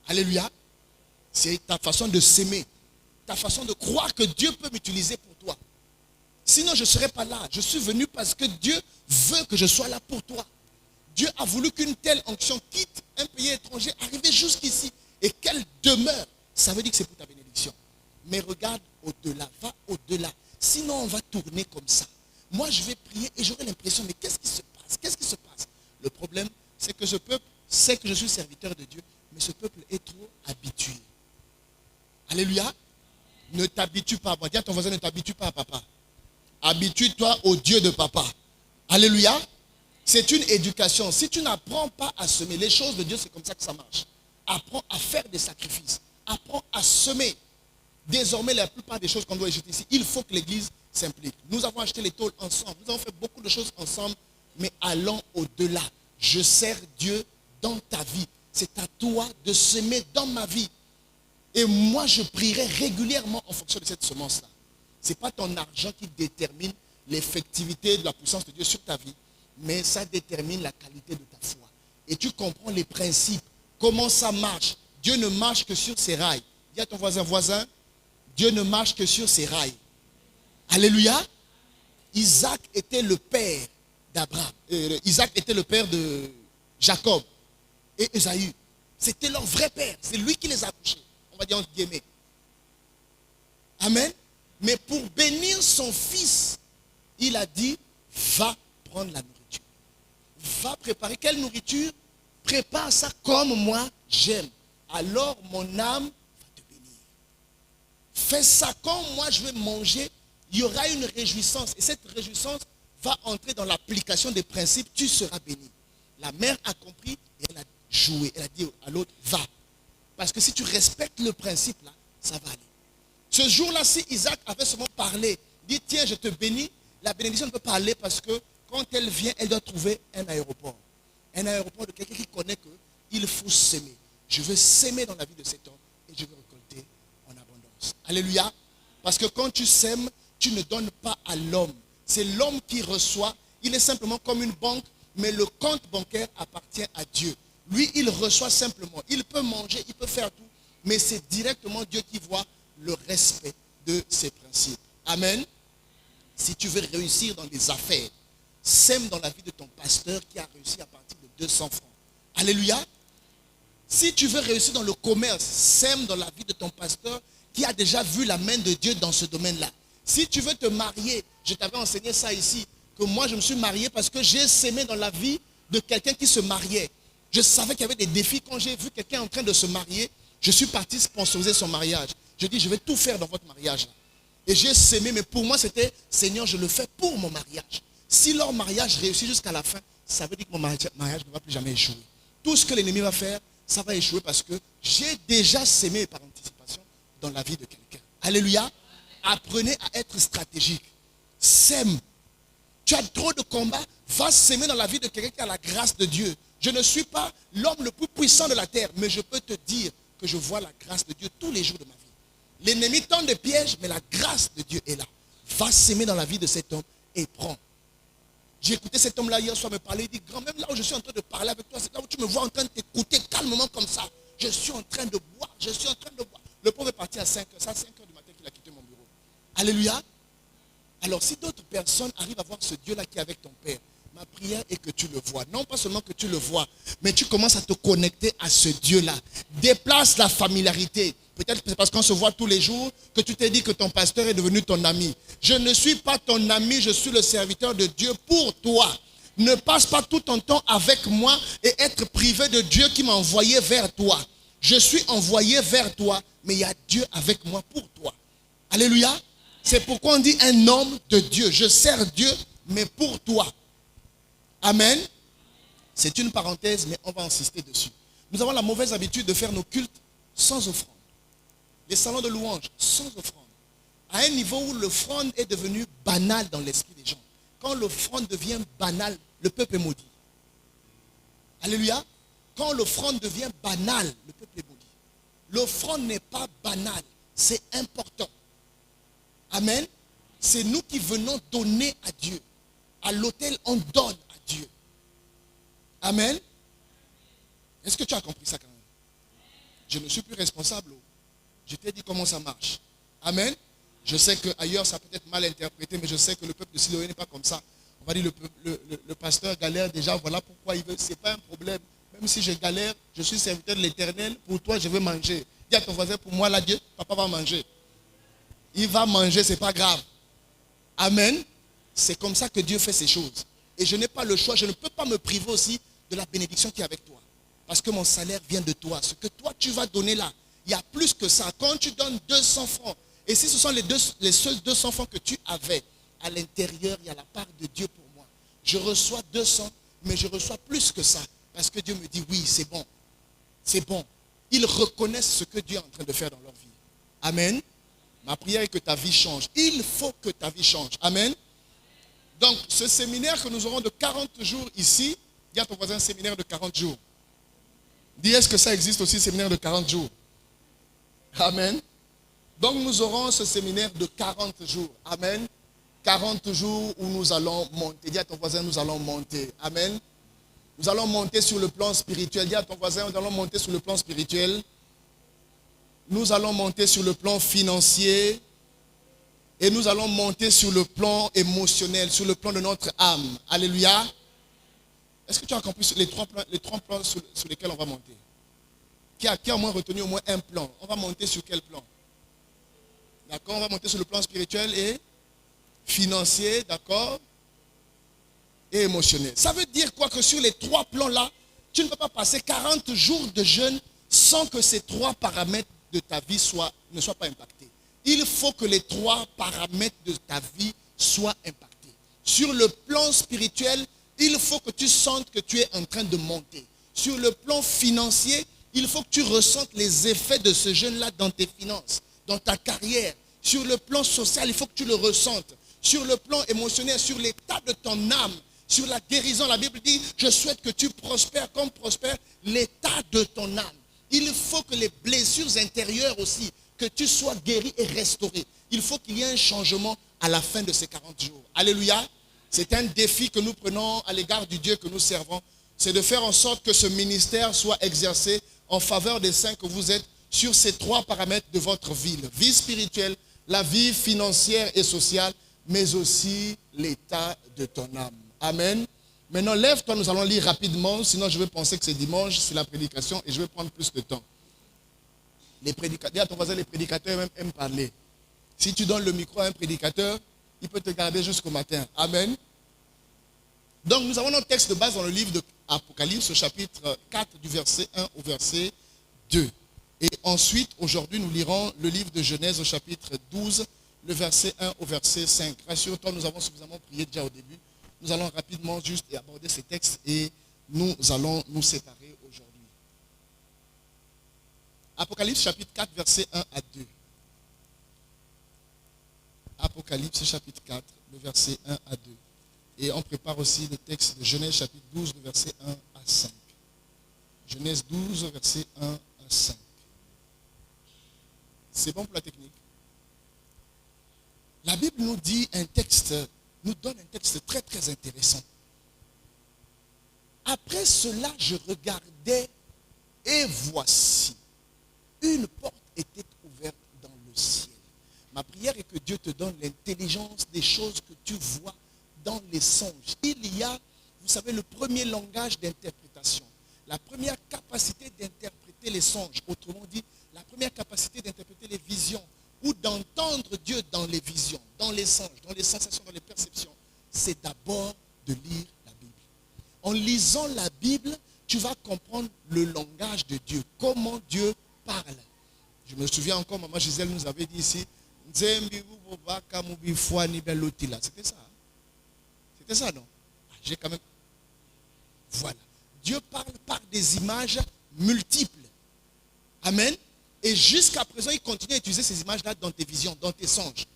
Alléluia. C'est ta façon de s'aimer. Ta façon de croire que Dieu peut m'utiliser pour toi. Sinon, je ne serais pas là. Je suis venu parce que Dieu veut que je sois là pour toi. Dieu a voulu qu'une telle onction quitte un pays étranger, arriver jusqu'ici et qu'elle demeure. Ça veut dire que c'est pour ta bénédiction. Mais regarde au-delà, va au-delà. Sinon, on va tourner comme ça. Moi, je vais prier et j'aurai l'impression, mais qu'est-ce qui se passe? Qu'est-ce qui se passe? Le problème, c'est que ce peuple sait que je suis serviteur de Dieu, mais ce peuple est trop habitué. Alléluia. Ne t'habitue pas. Dis à ton voisin, ne t'habitue pas à papa. Habitue-toi au Dieu de papa. Alléluia. C'est une éducation. Si tu n'apprends pas à semer, les choses de Dieu, c'est comme ça que ça marche. Apprends à faire des sacrifices. Apprends à semer. Désormais, la plupart des choses qu'on doit ajouter ici, il faut que l'Église s'implique. Nous avons acheté les tôles ensemble. Nous avons fait beaucoup de choses ensemble, mais allons au-delà. Je sers Dieu dans ta vie. C'est à toi de semer dans ma vie. Et moi, je prierai régulièrement en fonction de cette semence-là. Ce n'est pas ton argent qui détermine l'effectivité de la puissance de Dieu sur ta vie, mais ça détermine la qualité de ta foi. Et tu comprends les principes, comment ça marche. Dieu ne marche que sur ses rails. Dis à ton voisin, Dieu ne marche que sur ses rails. Alléluia. Isaac était le père d'Abraham. Isaac était le père de Jacob et Ésaü. C'était leur vrai père. C'est lui qui les a couchés. On va dire entre guillemets. Amen. Mais pour bénir son fils, il a dit, va prendre la nourriture. Va préparer. Quelle nourriture? Prépare ça comme moi j'aime. Alors mon âme va te bénir. Fais ça comme moi je vais manger. Il y aura une réjouissance. Et cette réjouissance va entrer dans l'application des principes. Tu seras béni. La mère a compris et elle a joué. Elle a dit à l'autre, va. Parce que si tu respectes le principe là, ça va aller. Ce jour-là, si Isaac avait seulement parlé, dit, tiens, je te bénis, la bénédiction ne peut pas aller parce que quand elle vient, elle doit trouver un aéroport. Un aéroport de quelqu'un qui connaît qu'il faut s'aimer. Je veux s'aimer dans la vie de cet homme et je veux récolter en abondance. Alléluia. Parce que quand tu sèmes, tu ne donnes pas à l'homme. C'est l'homme qui reçoit. Il est simplement comme une banque, mais le compte bancaire appartient à Dieu. Lui, il reçoit simplement. Il peut manger, il peut faire tout, mais c'est directement Dieu qui voit le respect de ses principes. Amen. Si tu veux réussir dans les affaires, sème dans la vie de ton pasteur qui a réussi à partir de 200 francs. Alléluia. Si tu veux réussir dans le commerce, sème dans la vie de ton pasteur qui a déjà vu la main de Dieu dans ce domaine-là. Si tu veux te marier, je t'avais enseigné ça ici, que moi je me suis marié parce que j'ai sémé dans la vie de quelqu'un qui se mariait. Je savais qu'il y avait des défis. Quand j'ai vu quelqu'un en train de se marier, je suis parti sponsoriser son mariage. Je dis, je vais tout faire dans votre mariage. Et j'ai sémé, mais pour moi c'était, Seigneur, je le fais pour mon mariage. Si leur mariage réussit jusqu'à la fin, ça veut dire que mon mariage ne va plus jamais échouer. Tout ce que l'ennemi va faire, ça va échouer parce que j'ai déjà sémé par anticipation dans la vie de quelqu'un. Alléluia. Apprenez à être stratégique. Sème. Tu as trop de combats, va s'aimer dans la vie de quelqu'un qui a la grâce de Dieu. Je ne suis pas l'homme le plus puissant de la terre, mais je peux te dire que je vois la grâce de Dieu tous les jours de ma vie. L'ennemi tend des pièges, mais la grâce de Dieu est là. Va s'aimer dans la vie de cet homme et prends. J'ai écouté cet homme-là hier soir me parler. Il dit, grand, même là où je suis en train de parler avec toi, c'est là où tu me vois en train de t'écouter calmement comme ça. Je suis en train de boire, je suis en train de boire. Le pauvre est parti à 5 heures. C'est à 5 heures du matin qu'il a quitté mon bureau. Alléluia. Alors si d'autres personnes arrivent à voir ce Dieu-là qui est avec ton Père, ma prière est que tu le vois. Non pas seulement que tu le vois, mais tu commences à te connecter à ce Dieu-là. Déplace la familiarité. Peut-être que c'est parce qu'on se voit tous les jours que tu t'es dit que ton pasteur est devenu ton ami. Je ne suis pas ton ami, je suis le serviteur de Dieu pour toi. Ne passe pas tout ton temps avec moi et être privé de Dieu qui m'a envoyé vers toi. Je suis envoyé vers toi, mais il y a Dieu avec moi pour toi. Alléluia. C'est pourquoi on dit un homme de Dieu. Je sers Dieu, mais pour toi. Amen. C'est une parenthèse, mais on va insister dessus. Nous avons la mauvaise habitude de faire nos cultes sans offrande. Les salons de louange sans offrande. À un niveau où l'offrande est devenue banale dans l'esprit des gens. Quand l'offrande devient banale, le peuple est maudit. Alléluia. Quand l'offrande devient banale, le peuple est maudit. L'offrande n'est pas banale, c'est important. Amen. C'est nous qui venons donner à Dieu. À l'autel, on donne à Dieu. Amen. Est-ce que tu as compris ça quand même? Je ne suis plus responsable. Je t'ai dit comment ça marche. Amen. Je sais qu'ailleurs, ça peut être mal interprété, mais je sais que le peuple de Siloé n'est pas comme ça. On va dire le pasteur galère déjà, voilà pourquoi il veut. Ce n'est pas un problème. Même si je galère, je suis serviteur de l'Éternel. Pour toi, je veux manger. Dis à ton voisin, pour moi, là, Dieu, papa va manger. Il va manger, ce n'est pas grave. Amen. C'est comme ça que Dieu fait ces choses. Et je n'ai pas le choix, je ne peux pas me priver aussi de la bénédiction qui est avec toi. Parce que mon salaire vient de toi. Ce que toi, tu vas donner là, il y a plus que ça. Quand tu donnes 200 francs, et si ce sont les seuls 200 francs que tu avais, à l'intérieur, il y a la part de Dieu pour moi. Je reçois 200, mais je reçois plus que ça. Parce que Dieu me dit, oui, c'est bon. C'est bon. Ils reconnaissent ce que Dieu est en train de faire dans leur vie. Amen. Ma prière est que ta vie change. Il faut que ta vie change. Amen. Donc, ce séminaire que nous aurons de 40 jours ici, dis à ton voisin, séminaire de 40 jours. Dis, est-ce que ça existe aussi, séminaire de 40 jours? Amen. Donc, nous aurons ce séminaire de 40 jours. Amen. 40 jours où nous allons monter. Dis à ton voisin, nous allons monter. Amen. Nous allons monter sur le plan spirituel. Dis à ton voisin, nous allons monter sur le plan spirituel. Nous allons monter sur le plan financier. Et nous allons monter sur le plan émotionnel, sur le plan de notre âme. Alléluia. Est-ce que tu as compris les trois plans sur lesquels on va monter? Qui a au moins retenu au moins un plan? On va monter sur quel plan? D'accord? On va monter sur le plan spirituel et financier, d'accord? Et émotionnel. Ça veut dire quoi? Que sur les trois plans-là, tu ne peux pas passer 40 jours de jeûne sans que ces trois paramètres de ta vie ne soient pas impactés. Il faut que les trois paramètres de ta vie soient impactés. Sur le plan spirituel, il faut que tu sentes que tu es en train de monter. Sur le plan financier, il faut que tu ressentes les effets de ce jeûne-là dans tes finances, dans ta carrière. Sur le plan social, il faut que tu le ressentes. Sur le plan émotionnel, sur l'état de ton âme, sur la guérison, la Bible dit, je souhaite que tu prospères comme prospère l'état de ton âme. Il faut que les blessures intérieures aussi, que tu sois guéri et restauré. Il faut qu'il y ait un changement à la fin de ces 40 jours. Alléluia. C'est un défi que nous prenons à l'égard du Dieu que nous servons. C'est de faire en sorte que ce ministère soit exercé en faveur des saints que vous êtes sur ces trois paramètres de votre vie. La vie spirituelle, la vie financière et sociale, mais aussi l'état de ton âme. Amen. Maintenant, lève-toi, nous allons lire rapidement, sinon je vais penser que c'est dimanche, c'est la prédication et je vais prendre plus de temps. Les prédicateurs, dis à ton voisin, les prédicateurs aiment parler. Si tu donnes le micro à un prédicateur, il peut te garder jusqu'au matin. Amen. Donc, nous avons notre texte de base dans le livre de Apocalypse, au chapitre 4, du verset 1 au verset 2. Et ensuite, aujourd'hui, nous lirons le livre de Genèse, au chapitre 12, le verset 1 au verset 5. Rassure-toi, nous avons suffisamment prié déjà au début. Nous allons rapidement juste aborder ces textes et nous allons nous séparer aujourd'hui. Apocalypse chapitre 4, verset 1 à 2. Apocalypse chapitre 4, le verset 1 à 2. Et on prépare aussi le texte de Genèse chapitre 12, le verset 1 à 5. Genèse 12, verset 1 à 5. C'est bon pour la technique? La Bible nous dit un texte, nous donne un texte très très intéressant. Après cela, je regardais et voici, une porte était ouverte dans le ciel. Ma prière est que Dieu te donne l'intelligence des choses que tu vois dans les songes. Il y a, vous savez, le premier langage d'interprétation. La première capacité d'interpréter les songes, autrement dit, la première capacité d'interpréter les visions ou d'entendre Dieu dans les visions, dans les songes, dans les sensations, dans les perceptions, c'est d'abord de lire la Bible. En lisant la Bible, tu vas comprendre le langage de Dieu, comment Dieu parle. Je me souviens encore, maman Gisèle nous avait dit ici, c'était ça. C'était ça, non? J'ai quand même... Voilà. Dieu parle par des images multiples. Amen. Et jusqu'à présent, il continue à utiliser ces images-là dans tes visions, dans tes songes.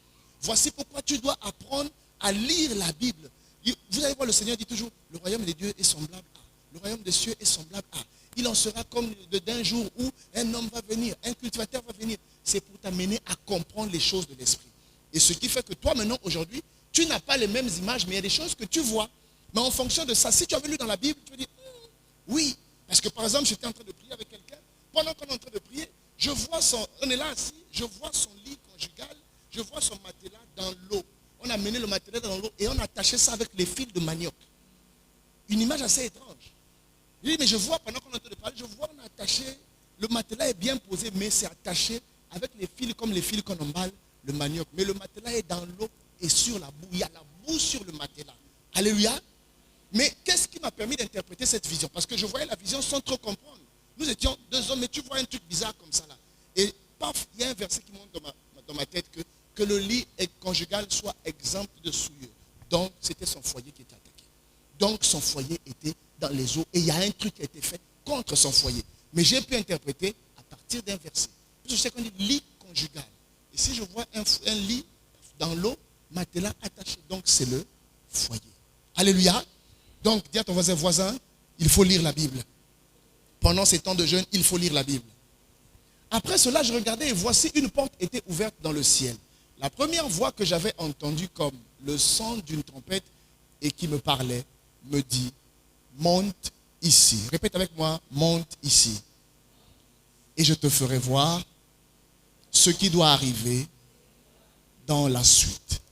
Voici pourquoi tu dois apprendre à lire la Bible. Vous allez voir, le Seigneur dit toujours, le royaume des dieux est semblable à. Le royaume des cieux est semblable à. Il en sera comme d'un jour où un homme va venir, un cultivateur va venir. C'est pour t'amener à comprendre les choses de l'esprit. Et ce qui fait que toi, maintenant, aujourd'hui, tu n'as pas les mêmes images, mais il y a des choses que tu vois. Mais en fonction de ça, si tu avais lu dans la Bible, tu vas dire, oui. Parce que par exemple, j'étais en train de prier avec quelqu'un. Pendant qu'on est en train de prier, je vois on est là assis, je vois son lit conjugal, je vois son matelas dans l'eau. On a mené le matelas dans l'eau et on a attaché ça avec les fils de manioc. Une image assez étrange. Je dis, mais je vois, pendant qu'on est en train de parler, je vois, on a attaché, le matelas est bien posé, mais c'est attaché avec les fils, comme les fils qu'on emballe le manioc. Mais le matelas est dans l'eau et sur la boue. Il y a la boue sur le matelas. Alléluia. Mais qu'est-ce qui m'a permis d'interpréter cette vision? Parce que je voyais la vision sans trop comprendre. Nous étions deux hommes, mais tu vois un truc bizarre comme ça là. Et paf, il y a un verset qui monte dans ma tête que le lit conjugal soit exempt de souillure. Donc, c'était son foyer qui était attaqué. Donc, son foyer était dans les eaux. Et il y a un truc qui a été fait contre son foyer. Mais j'ai pu interpréter à partir d'un verset. Je sais qu'on dit lit conjugal. Et si je vois un lit dans l'eau, matelas attaché, donc c'est le foyer. Alléluia. Donc, dis à ton voisin, il faut lire la Bible. Pendant ces temps de jeûne, il faut lire la Bible. Après cela, je regardais et voici une porte était ouverte dans le ciel. La première voix que j'avais entendue comme le son d'une trompette et qui me parlait, me dit, monte ici. Répète avec moi, monte ici. Et je te ferai voir ce qui doit arriver dans la suite.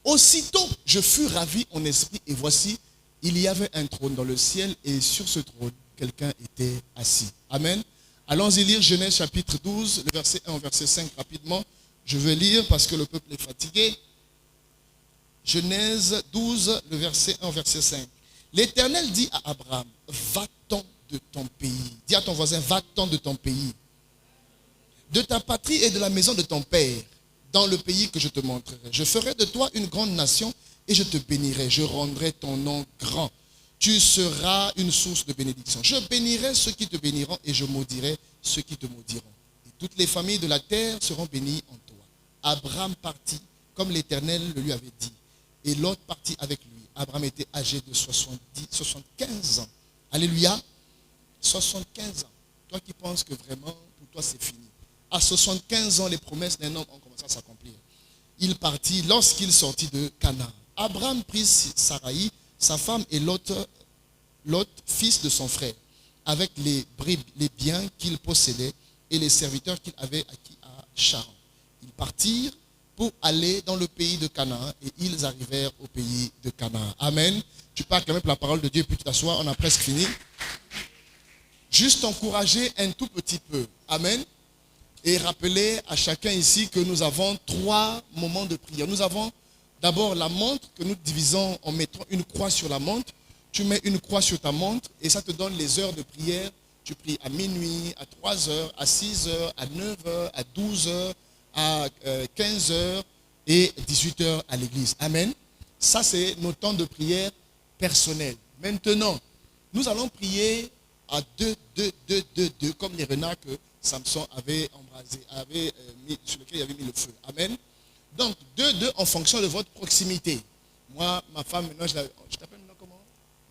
Aussitôt, je fus ravi en esprit et voici, il y avait un trône dans le ciel et sur ce trône, quelqu'un était assis. Amen. Allons-y lire Genèse chapitre 12, le verset 1 au verset 5 rapidement. Je vais lire parce que le peuple est fatigué. Genèse 12, le verset 1 au verset 5. L'Éternel dit à Abraham, va-t'en de ton pays. Dis à ton voisin, va-t'en de ton pays, de ta patrie et de la maison de ton père, dans le pays que je te montrerai. Je ferai de toi une grande nation et je te bénirai. Je rendrai ton nom grand. Tu seras une source de bénédiction. Je bénirai ceux qui te béniront et je maudirai ceux qui te maudiront. Et toutes les familles de la terre seront bénies en toi. Abraham partit comme l'Éternel le lui avait dit. Et l'autre partit avec lui. Abraham était âgé de 75 ans. Alléluia. 75 ans. Toi qui penses que vraiment, pour toi c'est fini. À 75 ans, les promesses d'un homme ont commencé à s'accomplir. Il partit lorsqu'il sortit de Canaan. Abraham prit Sarai, sa femme et Lot, fils de son frère, avec les bribes, les biens qu'il possédait et les serviteurs qu'il avait acquis à Charan. Ils partirent pour aller dans le pays de Canaan et ils arrivèrent au pays de Canaan. Amen. Tu parles quand même la parole de Dieu puis tu t'assois, on a presque fini. Juste encourager un tout petit peu. Amen. Et rappeler à chacun ici que nous avons 3 moments de prière. Nous avons d'abord la montre que nous divisons en mettant une croix sur la montre. Tu mets une croix sur ta montre et ça te donne les heures de prière. Tu pries à minuit, à 3 heures, à 6 heures, à 9 heures, à 12 heures, à 15 heures et 18 heures à l'église. Amen. Ça, c'est nos temps de prière personnels. Maintenant, nous allons prier à 2, comme les renards que Samson avait embrasé, sur lesquels il avait mis le feu. Amen. Donc, 2 en fonction de votre proximité. Moi, ma femme, maintenant, je t'appelle maintenant comment?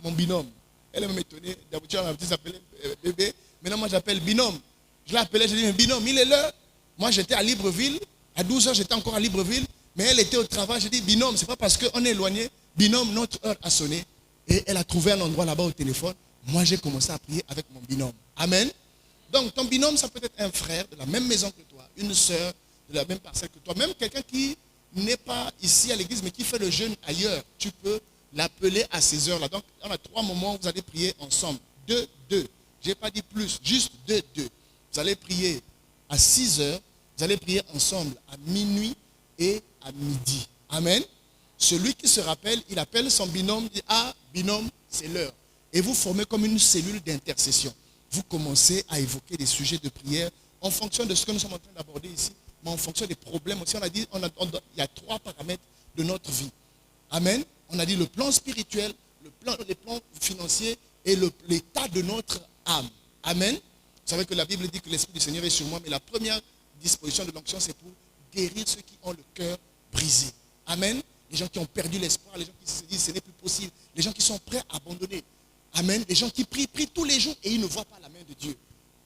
Mon binôme. Elle m'a étonné. D'habitude, on s'appelait bébé. Maintenant, moi, j'appelle binôme. Je l'ai appelé, je lui ai dit, binôme, il est là. Moi, j'étais à Libreville. À 12 heures, j'étais encore à Libreville. Mais elle était au travail. J'ai dit, binôme, c'est pas parce qu'on est éloigné. Binôme, notre heure a sonné. Et elle a trouvé un endroit là-bas au téléphone. Moi, j'ai commencé à prier avec mon binôme. Amen. Donc, ton binôme, ça peut être un frère de la même maison que toi, une sœur de la même parcelle que toi, même quelqu'un qui n'est pas ici à l'église, mais qui fait le jeûne ailleurs. Tu peux l'appeler à ces heures-là. Donc, on a 3 moments où vous allez prier ensemble. 2. Je n'ai pas dit plus, juste 2. Vous allez prier à 6 heures, vous allez prier ensemble à minuit et à midi. Amen. Celui qui se rappelle, il appelle son binôme, il dit, ah, binôme, c'est l'heure. Et vous formez comme une cellule d'intercession. Vous commencez à évoquer des sujets de prière en fonction de ce que nous sommes en train d'aborder ici, mais en fonction des problèmes aussi. On a dit, il y a 3 paramètres de notre vie. Amen. On a dit le plan spirituel, les plans financiers et l'état de notre âme. Amen. Vous savez que la Bible dit que l'Esprit du Seigneur est sur moi, mais la première disposition de l'onction, c'est pour guérir ceux qui ont le cœur brisé. Amen. Les gens qui ont perdu l'espoir, les gens qui se disent ce n'est plus possible, les gens qui sont prêts à abandonner. Amen. Les gens qui prient tous les jours et ils ne voient pas la main de Dieu.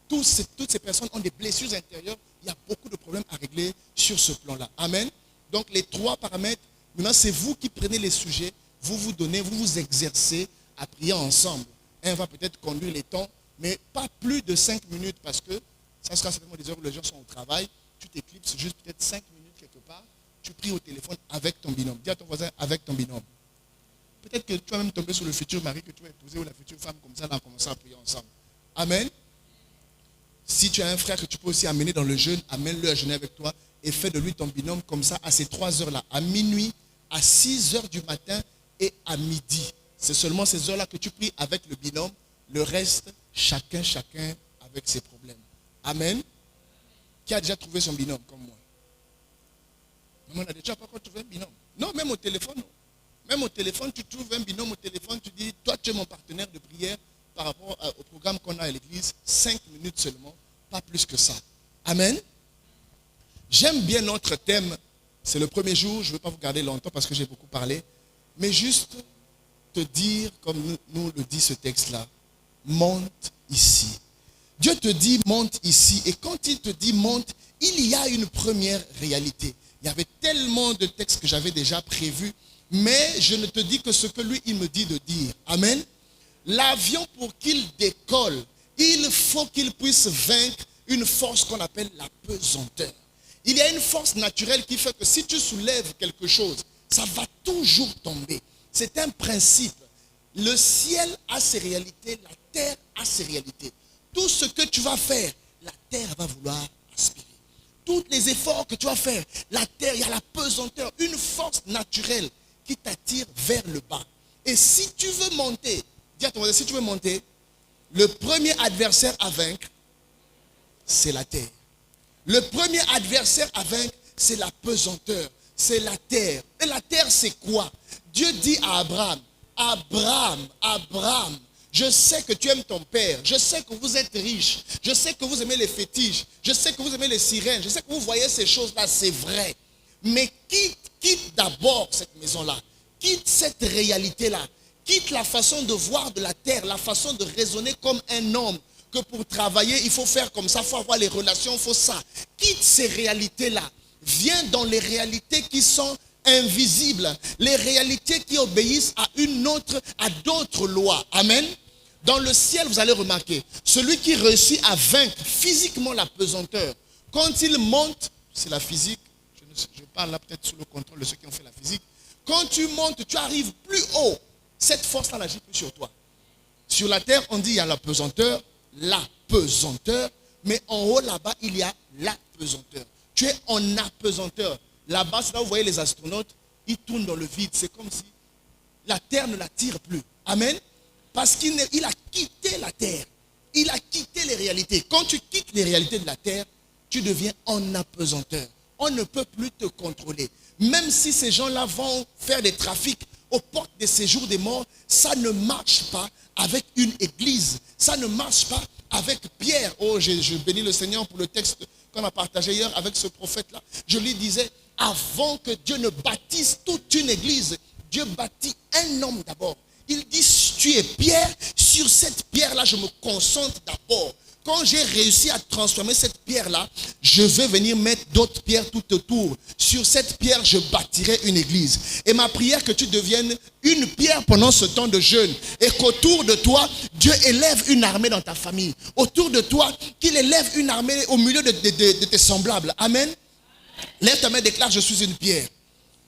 Toutes ces personnes ont des blessures intérieures. Il y a beaucoup de problèmes à régler sur ce plan-là. Amen. Donc les 3 paramètres, maintenant c'est vous qui prenez les sujets, vous vous exercez à prier ensemble. Un va peut-être conduire les temps, mais pas plus de 5 minutes parce que ça sera certainement des heures où les gens sont au travail. Tu t'éclipses juste peut-être 5 minutes quelque part. Tu pries au téléphone avec ton binôme. Dis à ton voisin avec ton binôme. Peut-être que tu vas même tomber sur le futur mari que tu vas épouser ou la future femme comme ça, là, on commence à prier ensemble. Amen. Si tu as un frère que tu peux aussi amener dans le jeûne, amène-le à jeûner avec toi et fais de lui ton binôme comme ça à ces 3 heures-là, à minuit, à 6 heures du matin et à midi. C'est seulement ces heures-là que tu pries avec le binôme. Le reste, chacun avec ses problèmes. Amen. Qui a déjà trouvé son binôme comme moi? On n'a déjà pas encore trouvé un binôme. Non, même au téléphone. Même au téléphone, tu trouves un binôme au téléphone, tu dis, toi tu es mon partenaire de prière par rapport au programme qu'on a à l'église, 5 minutes seulement, pas plus que ça. Amen. J'aime bien notre thème, c'est le premier jour, je ne veux pas vous garder longtemps parce que j'ai beaucoup parlé, mais juste te dire, comme nous le dit ce texte-là, monte ici. Dieu te dit, monte ici, et quand il te dit monte, il y a une première réalité. Il y avait tellement de textes que j'avais déjà prévus, mais je ne te dis que ce que lui, il me dit de dire. Amen. L'avion, pour qu'il décolle, il faut qu'il puisse vaincre une force qu'on appelle la pesanteur. Il y a une force naturelle qui fait que si tu soulèves quelque chose, ça va toujours tomber. C'est un principe. Le ciel a ses réalités, la terre a ses réalités. Tout ce que tu vas faire, la terre va vouloir aspirer. Tous les efforts que tu vas faire, la terre, il y a la pesanteur, une force naturelle qui t'attire vers le bas. Et si tu veux monter, dis à ton voisin, si tu veux monter, le premier adversaire à vaincre, c'est la terre. Le premier adversaire à vaincre, c'est la pesanteur, c'est la terre. Et la terre, c'est quoi? Dieu dit à Abraham, Abraham, je sais que tu aimes ton père, je sais que vous êtes riche, je sais que vous aimez les fétiches, je sais que vous aimez les sirènes, je sais que vous voyez ces choses-là, c'est vrai. Mais quitte d'abord cette maison-là, quitte cette réalité-là, quitte la façon de voir de la terre, la façon de raisonner comme un homme, que pour travailler, il faut faire comme ça, il faut avoir les relations, il faut ça. Quitte ces réalités-là, viens dans les réalités qui sont invisibles, les réalités qui obéissent à d'autres lois. Amen. Dans le ciel, vous allez remarquer, celui qui réussit à vaincre physiquement la pesanteur, quand il monte, c'est la physique, je parle là peut-être sous le contrôle de ceux qui ont fait la physique, quand tu montes, tu arrives plus haut, cette force-là n'agit plus sur toi. Sur la terre, on dit il y a la pesanteur, mais en haut là-bas, il y a la pesanteur. Tu es en apesanteur. Là-bas, c'est là où vous voyez les astronautes, ils tournent dans le vide. C'est comme si la terre ne l'attire plus. Amen. Parce qu'il a quitté la terre. Il a quitté les réalités. Quand tu quittes les réalités de la terre, tu deviens en apesanteur. On ne peut plus te contrôler. Même si ces gens-là vont faire des trafics aux portes des séjours des morts, ça ne marche pas avec une église. Ça ne marche pas avec Pierre. Oh, je bénis le Seigneur pour le texte qu'on a partagé hier avec ce prophète-là. Je lui disais, avant que Dieu ne bâtisse toute une église, Dieu bâtit un homme d'abord. Il dit, tu es Pierre, sur cette pierre-là, je me concentre d'abord. quand j'ai réussi à transformer cette pierre-là, je vais venir mettre d'autres pierres tout autour. Sur cette pierre, je bâtirai une église. Et ma prière, que tu deviennes une pierre pendant ce temps de jeûne. Et qu'autour de toi, Dieu élève une armée dans ta famille. Autour de toi, qu'il élève une armée au milieu de tes semblables. Amen. Lève ta main et déclare, je suis une pierre.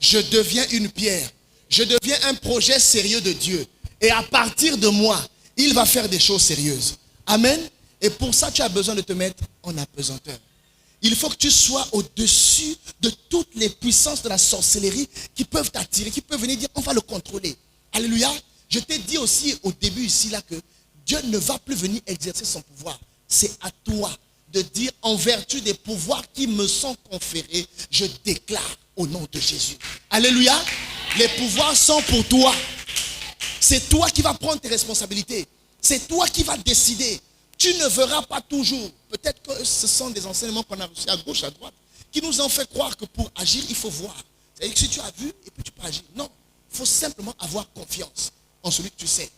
Je deviens une pierre. Je deviens un projet sérieux de Dieu. Et à partir de moi, il va faire des choses sérieuses. Amen. Et pour ça, tu as besoin de te mettre en apesanteur. Il faut que tu sois au-dessus de toutes les puissances de la sorcellerie qui peuvent t'attirer, qui peuvent venir dire, on va le contrôler. Alléluia. Je t'ai dit aussi au début ici, là, que Dieu ne va plus venir exercer son pouvoir. C'est à toi de dire, en vertu des pouvoirs qui me sont conférés, je déclare au nom de Jésus. Alléluia. Les pouvoirs sont pour toi. C'est toi qui vas prendre tes responsabilités. C'est toi qui vas décider. Tu ne verras pas toujours. Peut-être que ce sont des enseignements qu'on a reçus à gauche, à droite, qui nous ont fait croire que pour agir, il faut voir. C'est-à-dire que si tu as vu, et puis tu peux agir. Non, il faut simplement avoir confiance en celui que tu sais.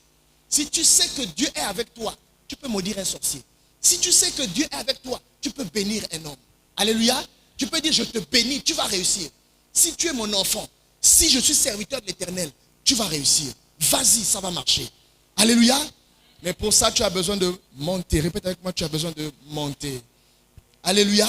Si tu sais que Dieu est avec toi, tu peux maudire un sorcier. Si tu sais que Dieu est avec toi, tu peux bénir un homme. Alléluia. Tu peux dire, je te bénis, tu vas réussir. Si tu es mon enfant, si je suis serviteur de l'Éternel, tu vas réussir. Vas-y, ça va marcher. Alléluia. Mais pour ça, tu as besoin de monter. Répète avec moi, tu as besoin de monter. Alléluia.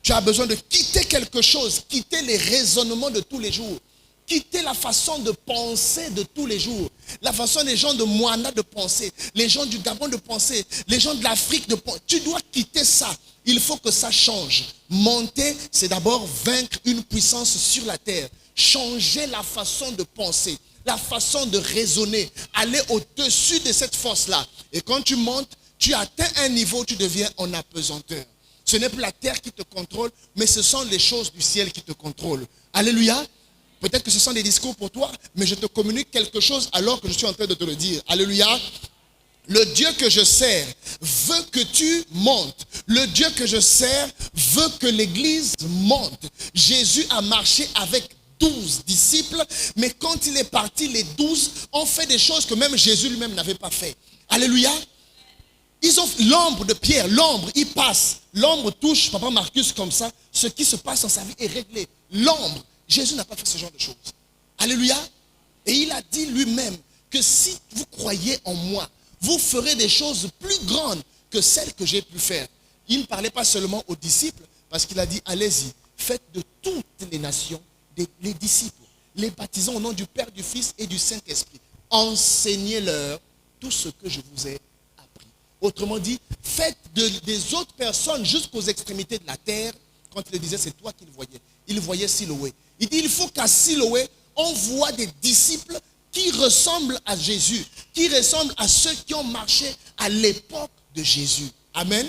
Tu as besoin de quitter quelque chose, quitter les raisonnements de tous les jours, quitter la façon de penser de tous les jours, la façon des gens de Moana de penser, les gens du Gabon de penser, les gens de l'Afrique de penser. Tu dois quitter ça. Il faut que ça change. Monter, c'est d'abord vaincre une puissance sur la terre. Changer la façon de penser, la façon de raisonner, aller au-dessus de cette force-là. Et quand tu montes, tu atteins un niveau, tu deviens en apesanteur. Ce n'est plus la terre qui te contrôle, mais ce sont les choses du ciel qui te contrôlent. Alléluia. Peut-être que ce sont des discours pour toi, mais je te communique quelque chose alors que je suis en train de te le dire. Alléluia. Le Dieu que je sers veut que tu montes. Le Dieu que je sers veut que l'église monte. Jésus a marché avec 12 disciples, mais quand il est parti, les 12 ont fait des choses que même Jésus lui-même n'avait pas fait. Alléluia. Ils ont l'ombre de Pierre, l'ombre, il passe. L'ombre touche Papa Marcus comme ça. Ce qui se passe dans sa vie est réglé. L'ombre, Jésus n'a pas fait ce genre de choses. Alléluia. Et il a dit lui-même que si vous croyez en moi, vous ferez des choses plus grandes que celles que j'ai pu faire. Il ne parlait pas seulement aux disciples, parce qu'il a dit, allez-y, faites de toutes les nations les disciples, les baptisons au nom du Père, du Fils et du Saint-Esprit. Enseignez-leur tout ce que je vous ai appris. Autrement dit, faites des autres personnes jusqu'aux extrémités de la terre. Quand il le disait, c'est toi qu'il voyait. Il voyait Siloé. Il dit, il faut qu'à Siloé, on voit des disciples qui ressemblent à Jésus, qui ressemblent à ceux qui ont marché à l'époque de Jésus. Amen.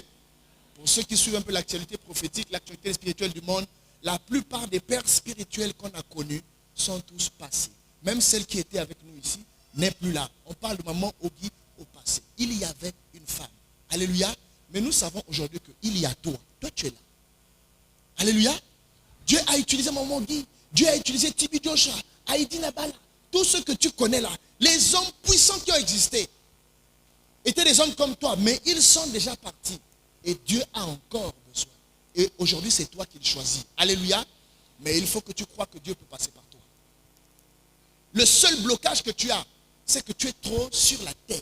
Pour ceux qui suivent un peu l'actualité prophétique, l'actualité spirituelle du monde, la plupart des pères spirituels qu'on a connus sont tous passés. Même celle qui était avec nous ici n'est plus là. On parle de maman Ogi au passé. Il y avait une femme. Alléluia. Mais nous savons aujourd'hui qu'il y a toi. Toi, tu es là. Alléluia. Dieu a utilisé maman Ogi. Dieu a utilisé Tibi Joshua, Heidi Nabala. Tous ceux que tu connais là, les hommes puissants qui ont existé, étaient des hommes comme toi, mais ils sont déjà partis. Et Dieu a encore besoin. Et aujourd'hui, c'est toi qui le choisis. Alléluia. Mais il faut que tu crois que Dieu peut passer par toi. Le seul blocage que tu as, c'est que tu es trop sur la terre.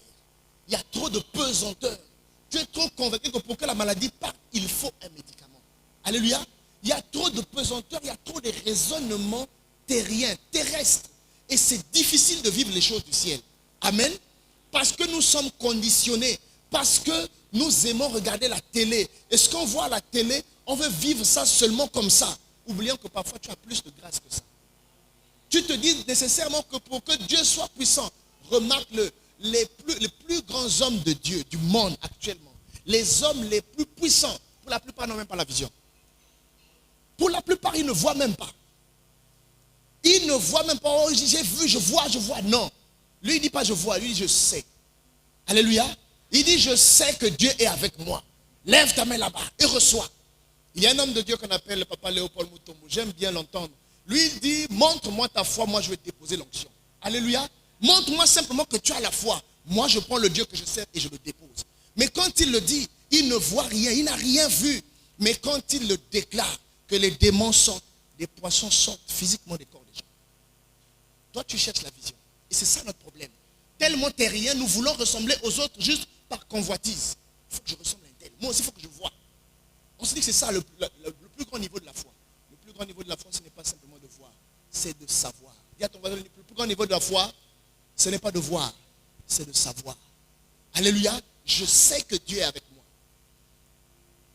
Il y a trop de pesanteur. Tu es trop convaincu que pour que la maladie parte, il faut un médicament. Alléluia. Il y a trop de pesanteur, il y a trop de raisonnements terriens, terrestres. Et c'est difficile de vivre les choses du ciel. Amen. Parce que nous sommes conditionnés. Parce que nous aimons regarder la télé. Et ce qu'on voit à la télé, on veut vivre ça seulement comme ça. Oubliant que parfois tu as plus de grâce que ça. Tu te dis nécessairement que pour que Dieu soit puissant, remarque les plus grands hommes de Dieu, du monde actuellement. Les hommes les plus puissants, pour la plupart n'ont même pas la vision. Pour la plupart, ils ne voient même pas. Ils ne voient même pas. Oh, j'ai vu, je vois. Non. Lui, il ne dit pas je vois, lui, il dit je sais. Alléluia. Il dit je sais que Dieu est avec moi. Lève ta main là-bas et reçois. Il y a un homme de Dieu qu'on appelle le papa Léopold Mutombo. J'aime bien l'entendre. Lui, il dit, montre-moi ta foi, moi je vais te déposer l'onction. Alléluia. Montre-moi simplement que tu as la foi. Moi, je prends le Dieu que je sers et je le dépose. Mais quand il le dit, Il ne voit rien, il n'a rien vu. Mais quand il le déclare, que les démons sortent, les poissons sortent physiquement des corps des gens. Toi, tu cherches la vision. Et c'est ça notre problème. Tellement terrien, nous voulons ressembler aux autres juste par convoitise. Il faut que je ressemble à un tel. Moi aussi, il faut que je vois. On se dit que c'est ça le plus grand niveau de la foi. Le plus grand niveau de la foi, ce n'est pas simplement de voir, c'est de savoir. Dis à ton voisin, le plus grand niveau de la foi, ce n'est pas de voir, c'est de savoir. Alléluia. Je sais que Dieu est avec moi.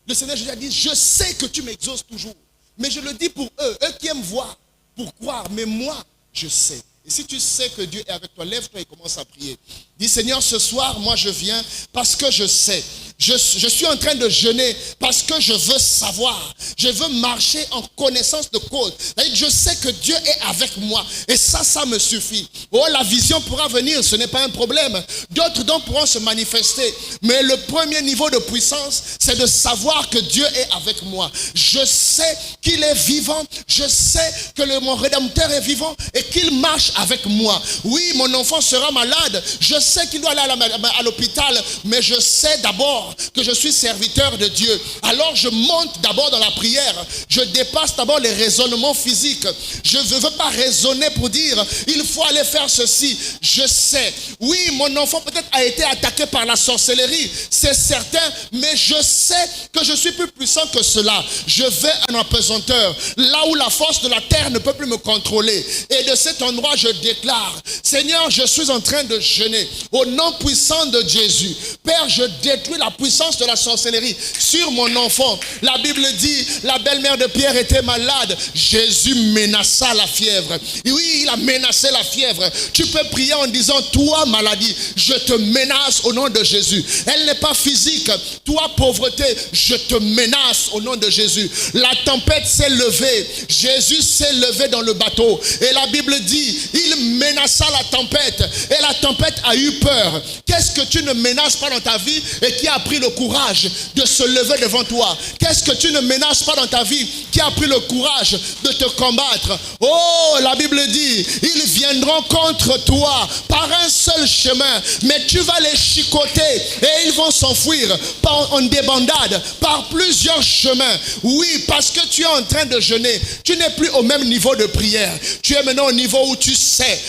Le Seigneur Jésus a dit, je sais que tu m'exauces toujours. Mais je le dis pour eux qui aiment voir, pour croire. Mais moi, je sais. Et si tu sais que Dieu est avec toi, lève-toi et commence à prier. Dis, Seigneur, ce soir, moi je viens parce que je sais. Je suis en train de jeûner parce que je veux savoir. Je veux marcher en connaissance de cause. C'est-à-dire que je sais que Dieu est avec moi. Et ça me suffit. Oh, la vision pourra venir, ce n'est pas un problème. D'autres dons pourront se manifester. Mais le premier niveau de puissance, c'est de savoir que Dieu est avec moi. Je sais qu'il est vivant. Je sais que mon Rédempteur est vivant et qu'il marche avec moi. Oui, mon enfant sera malade. Je sais qu'il doit aller à l'hôpital. Mais je sais d'abord que je suis serviteur de Dieu. Alors je monte d'abord dans la prière. Je dépasse d'abord les raisonnements physiques. Je ne veux pas raisonner pour dire il faut aller faire ceci. Je sais. Oui, mon enfant peut-être a été attaqué par la sorcellerie. C'est certain. Mais je sais que je suis plus puissant que cela. Je vais en apesanteur. Là où la force de la terre ne peut plus me contrôler. Et de cet endroit, je déclare, Seigneur, je suis en train de jeûner. Au nom puissant de Jésus. Père, je détruis la puissance de la sorcellerie sur mon enfant. La Bible dit, la belle-mère de Pierre était malade. Jésus menaça la fièvre. Et oui, il a menacé la fièvre. Tu peux prier en disant, toi maladie, je te menace au nom de Jésus. Elle n'est pas physique. Toi pauvreté, je te menace au nom de Jésus. La tempête s'est levée. Jésus s'est levé dans le bateau. Et la Bible dit, il menaça la tempête. Et la tempête a eu peur. Qu'est-ce que tu ne menaces pas dans ta vie et qui a pris le courage de se lever devant toi? Qu'est-ce que tu ne menaces pas dans ta vie qui a pris le courage de te combattre? Oh, la Bible dit, ils viendront contre toi par un seul chemin, mais tu vas les chicoter et ils vont s'enfuir en débandade par plusieurs chemins. Oui, parce que tu es en train de jeûner, tu n'es plus au même niveau de prière. Tu es maintenant au niveau où tu sais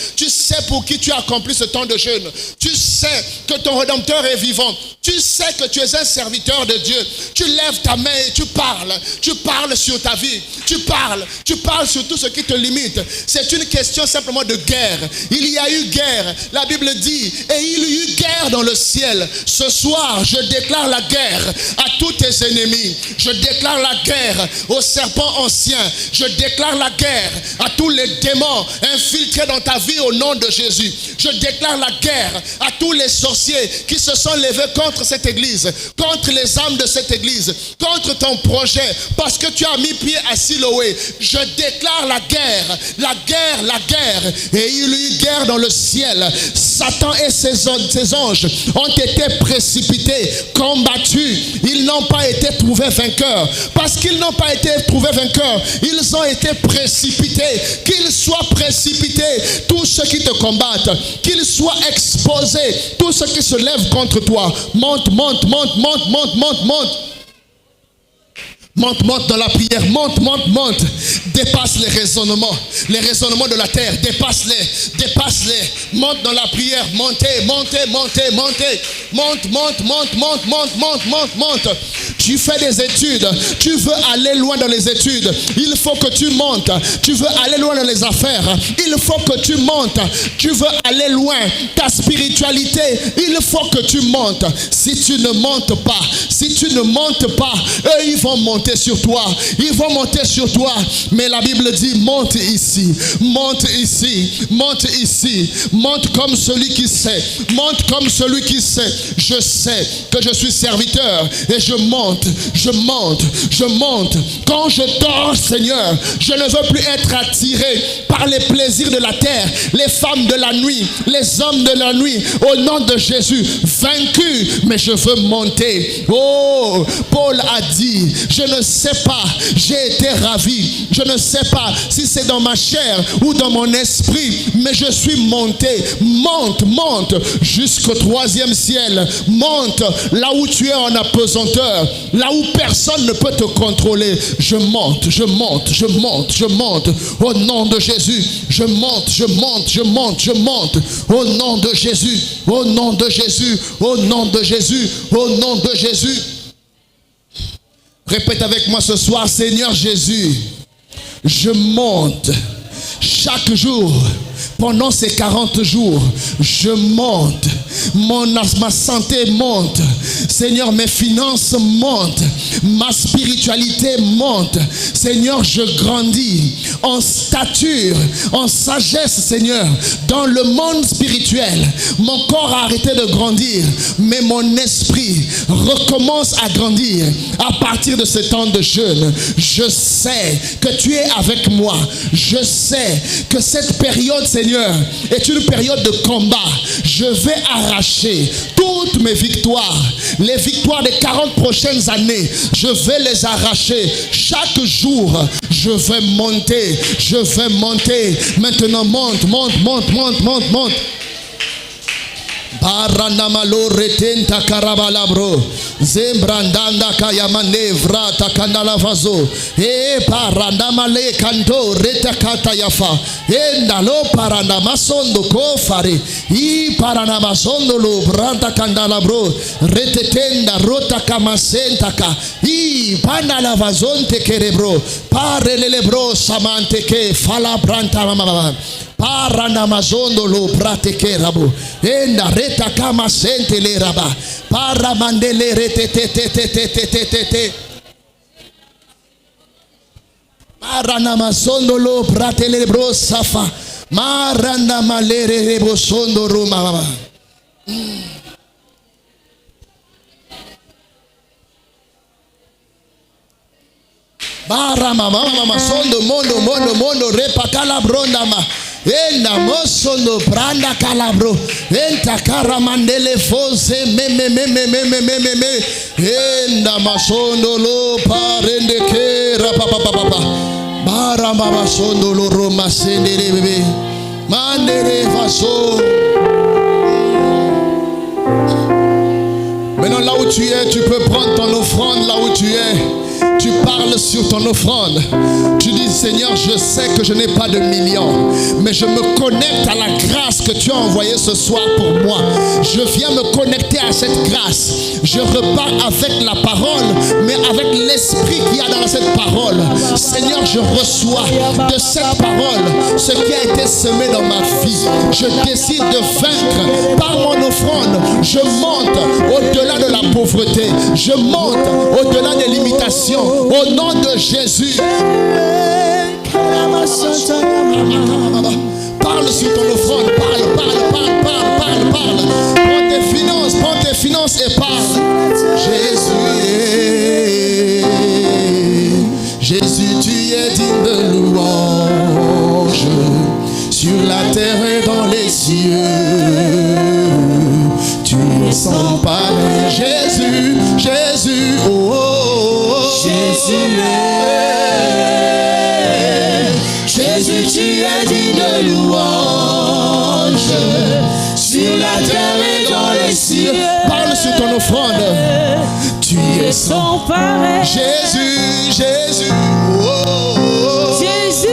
pour qui tu as accompli ce temps de jeûne. Tu sais que ton Rédempteur est vivant. Tu sais que tu es un serviteur de Dieu. Tu lèves ta main et tu parles sur ta vie. Tu parles sur tout ce qui te limite. C'est une question simplement de guerre. Il y a eu guerre. La Bible dit, et il y eut guerre dans le ciel. Ce soir, je déclare la guerre à tous tes ennemis. Je déclare la guerre aux serpents anciens. Je déclare la guerre à tous les démons infiltrés dans ta vie au nom de Jésus. Je déclare la guerre à tous les sorciers qui se sont levés contre cette église, contre les âmes de cette église, contre ton projet, parce que tu as mis pied à Siloé. Je déclare la guerre, la guerre, la guerre. Et il y eut guerre dans le ciel. Satan et ses anges ont été précipités, combattus. Ils n'ont pas été trouvés vainqueurs. Parce qu'ils n'ont pas été trouvés vainqueurs, ils ont été précipités. Qu'ils soient précipités, tous ceux qui te combattent. Qu'ils soient exposés, tous ceux qui se lèvent contre toi. Monte, monte, monte, monte, monte, monte, monte. Monte, monte dans la prière, monte, monte, monte. Dépasse les raisonnements de la terre, dépasse-les. Monte dans la prière, montez, montez, montez, montez. Monte, monte, monte, monte, monte, monte, monte, monte. Tu fais des études, tu veux aller loin dans les études, il faut que tu montes. Tu veux aller loin dans les affaires, il faut que tu montes. Tu veux aller loin, ta spiritualité, il faut que tu montes. Si tu ne montes pas, eux ils vont monter sur toi. Ils vont monter sur toi. Mais la Bible dit, monte ici, monte ici, monte ici. Monte comme celui qui sait. Monte comme celui qui sait. Je sais que je suis serviteur et je monte. monte, je monte, je monte. Quand je dors, Seigneur, je ne veux plus être attiré par les plaisirs de la terre, les femmes de la nuit, les hommes de la nuit. Au nom de Jésus, vaincu, mais je veux monter. Oh, Paul a dit, je ne sais pas, j'ai été ravi. Je ne sais pas si c'est dans ma chair ou dans mon esprit, mais je suis monté. Monte, monte jusqu'au 3e ciel. Monte là où tu es en apesanteur, là où personne ne peut te contrôler. Je monte, je monte, je monte, je monte. Au nom de Jésus, je monte, je monte, je monte, je monte. Au nom de Jésus, au nom de Jésus, au nom de Jésus, au nom de Jésus. Répète avec moi ce soir, Seigneur Jésus, je monte chaque jour. Pendant ces 40 jours, je monte. Ma santé monte. Seigneur, mes finances montent. Ma spiritualité monte. Seigneur, je grandis en stature, en sagesse, Seigneur. Dans le monde spirituel, mon corps a arrêté de grandir, mais mon esprit recommence à grandir. À partir de ce temps de jeûne, je sais que tu es avec moi. Je sais que cette période, Seigneur, est une période de combat. Je vais arracher toutes mes victoires. Les victoires des 40 prochaines années, je vais les arracher. Chaque jour, je vais monter. Je vais monter. Maintenant, monte, monte, monte, monte, monte, monte. Paranamalo retenta karabalabro zembrandanda kayamane vrata kandala vazo e parandamale kanto retakata yafa endalo parandamasondo kofare I paranamasondo lo branta kandala bro retetenda rota kamasenta ka I pandala vazonte kerebro parelele bro samante ke fala branta mama Parana mazondo lo prate ke rabo enda reta kama sente le raba para mandele rete te parana mazondo lo prate le bro safa maranda malere rebo sondo roma mama bara mama sondo mondo repa kala bronda ma Enda mosondo branda calabro enta caramandele fonse me enda masondo lo parende kera papa bara mama sondo lo roma sendere bebe mandere faso. Maintenant là où tu es, tu peux prendre ton offrande là où tu es. Tu parles sur ton offrande. Tu dis, Seigneur, je sais que je n'ai pas de millions, mais je me connecte à la grâce que tu as envoyée ce soir pour moi. Je viens me connecter à cette grâce. Je repars avec la parole, mais avec l'esprit qu'il y a dans cette parole. Seigneur, je reçois de cette parole ce qui a été semé dans ma vie. Je décide de vaincre par mon offrande. Je monte au-delà de la pauvreté. Je monte au-delà des limitations. Au nom de Jésus. Parle sur ton offrande. Parle. Prends tes finances et parle. Jésus, tu es digne de louange sur la terre et dans les cieux. Tu es sans pareil. Jésus, oh. Jésus, tu es digne de louange sur la terre et dans les cieux. Parle sur ton offrande. Tu es sans pareil. Jésus, oh. Jésus.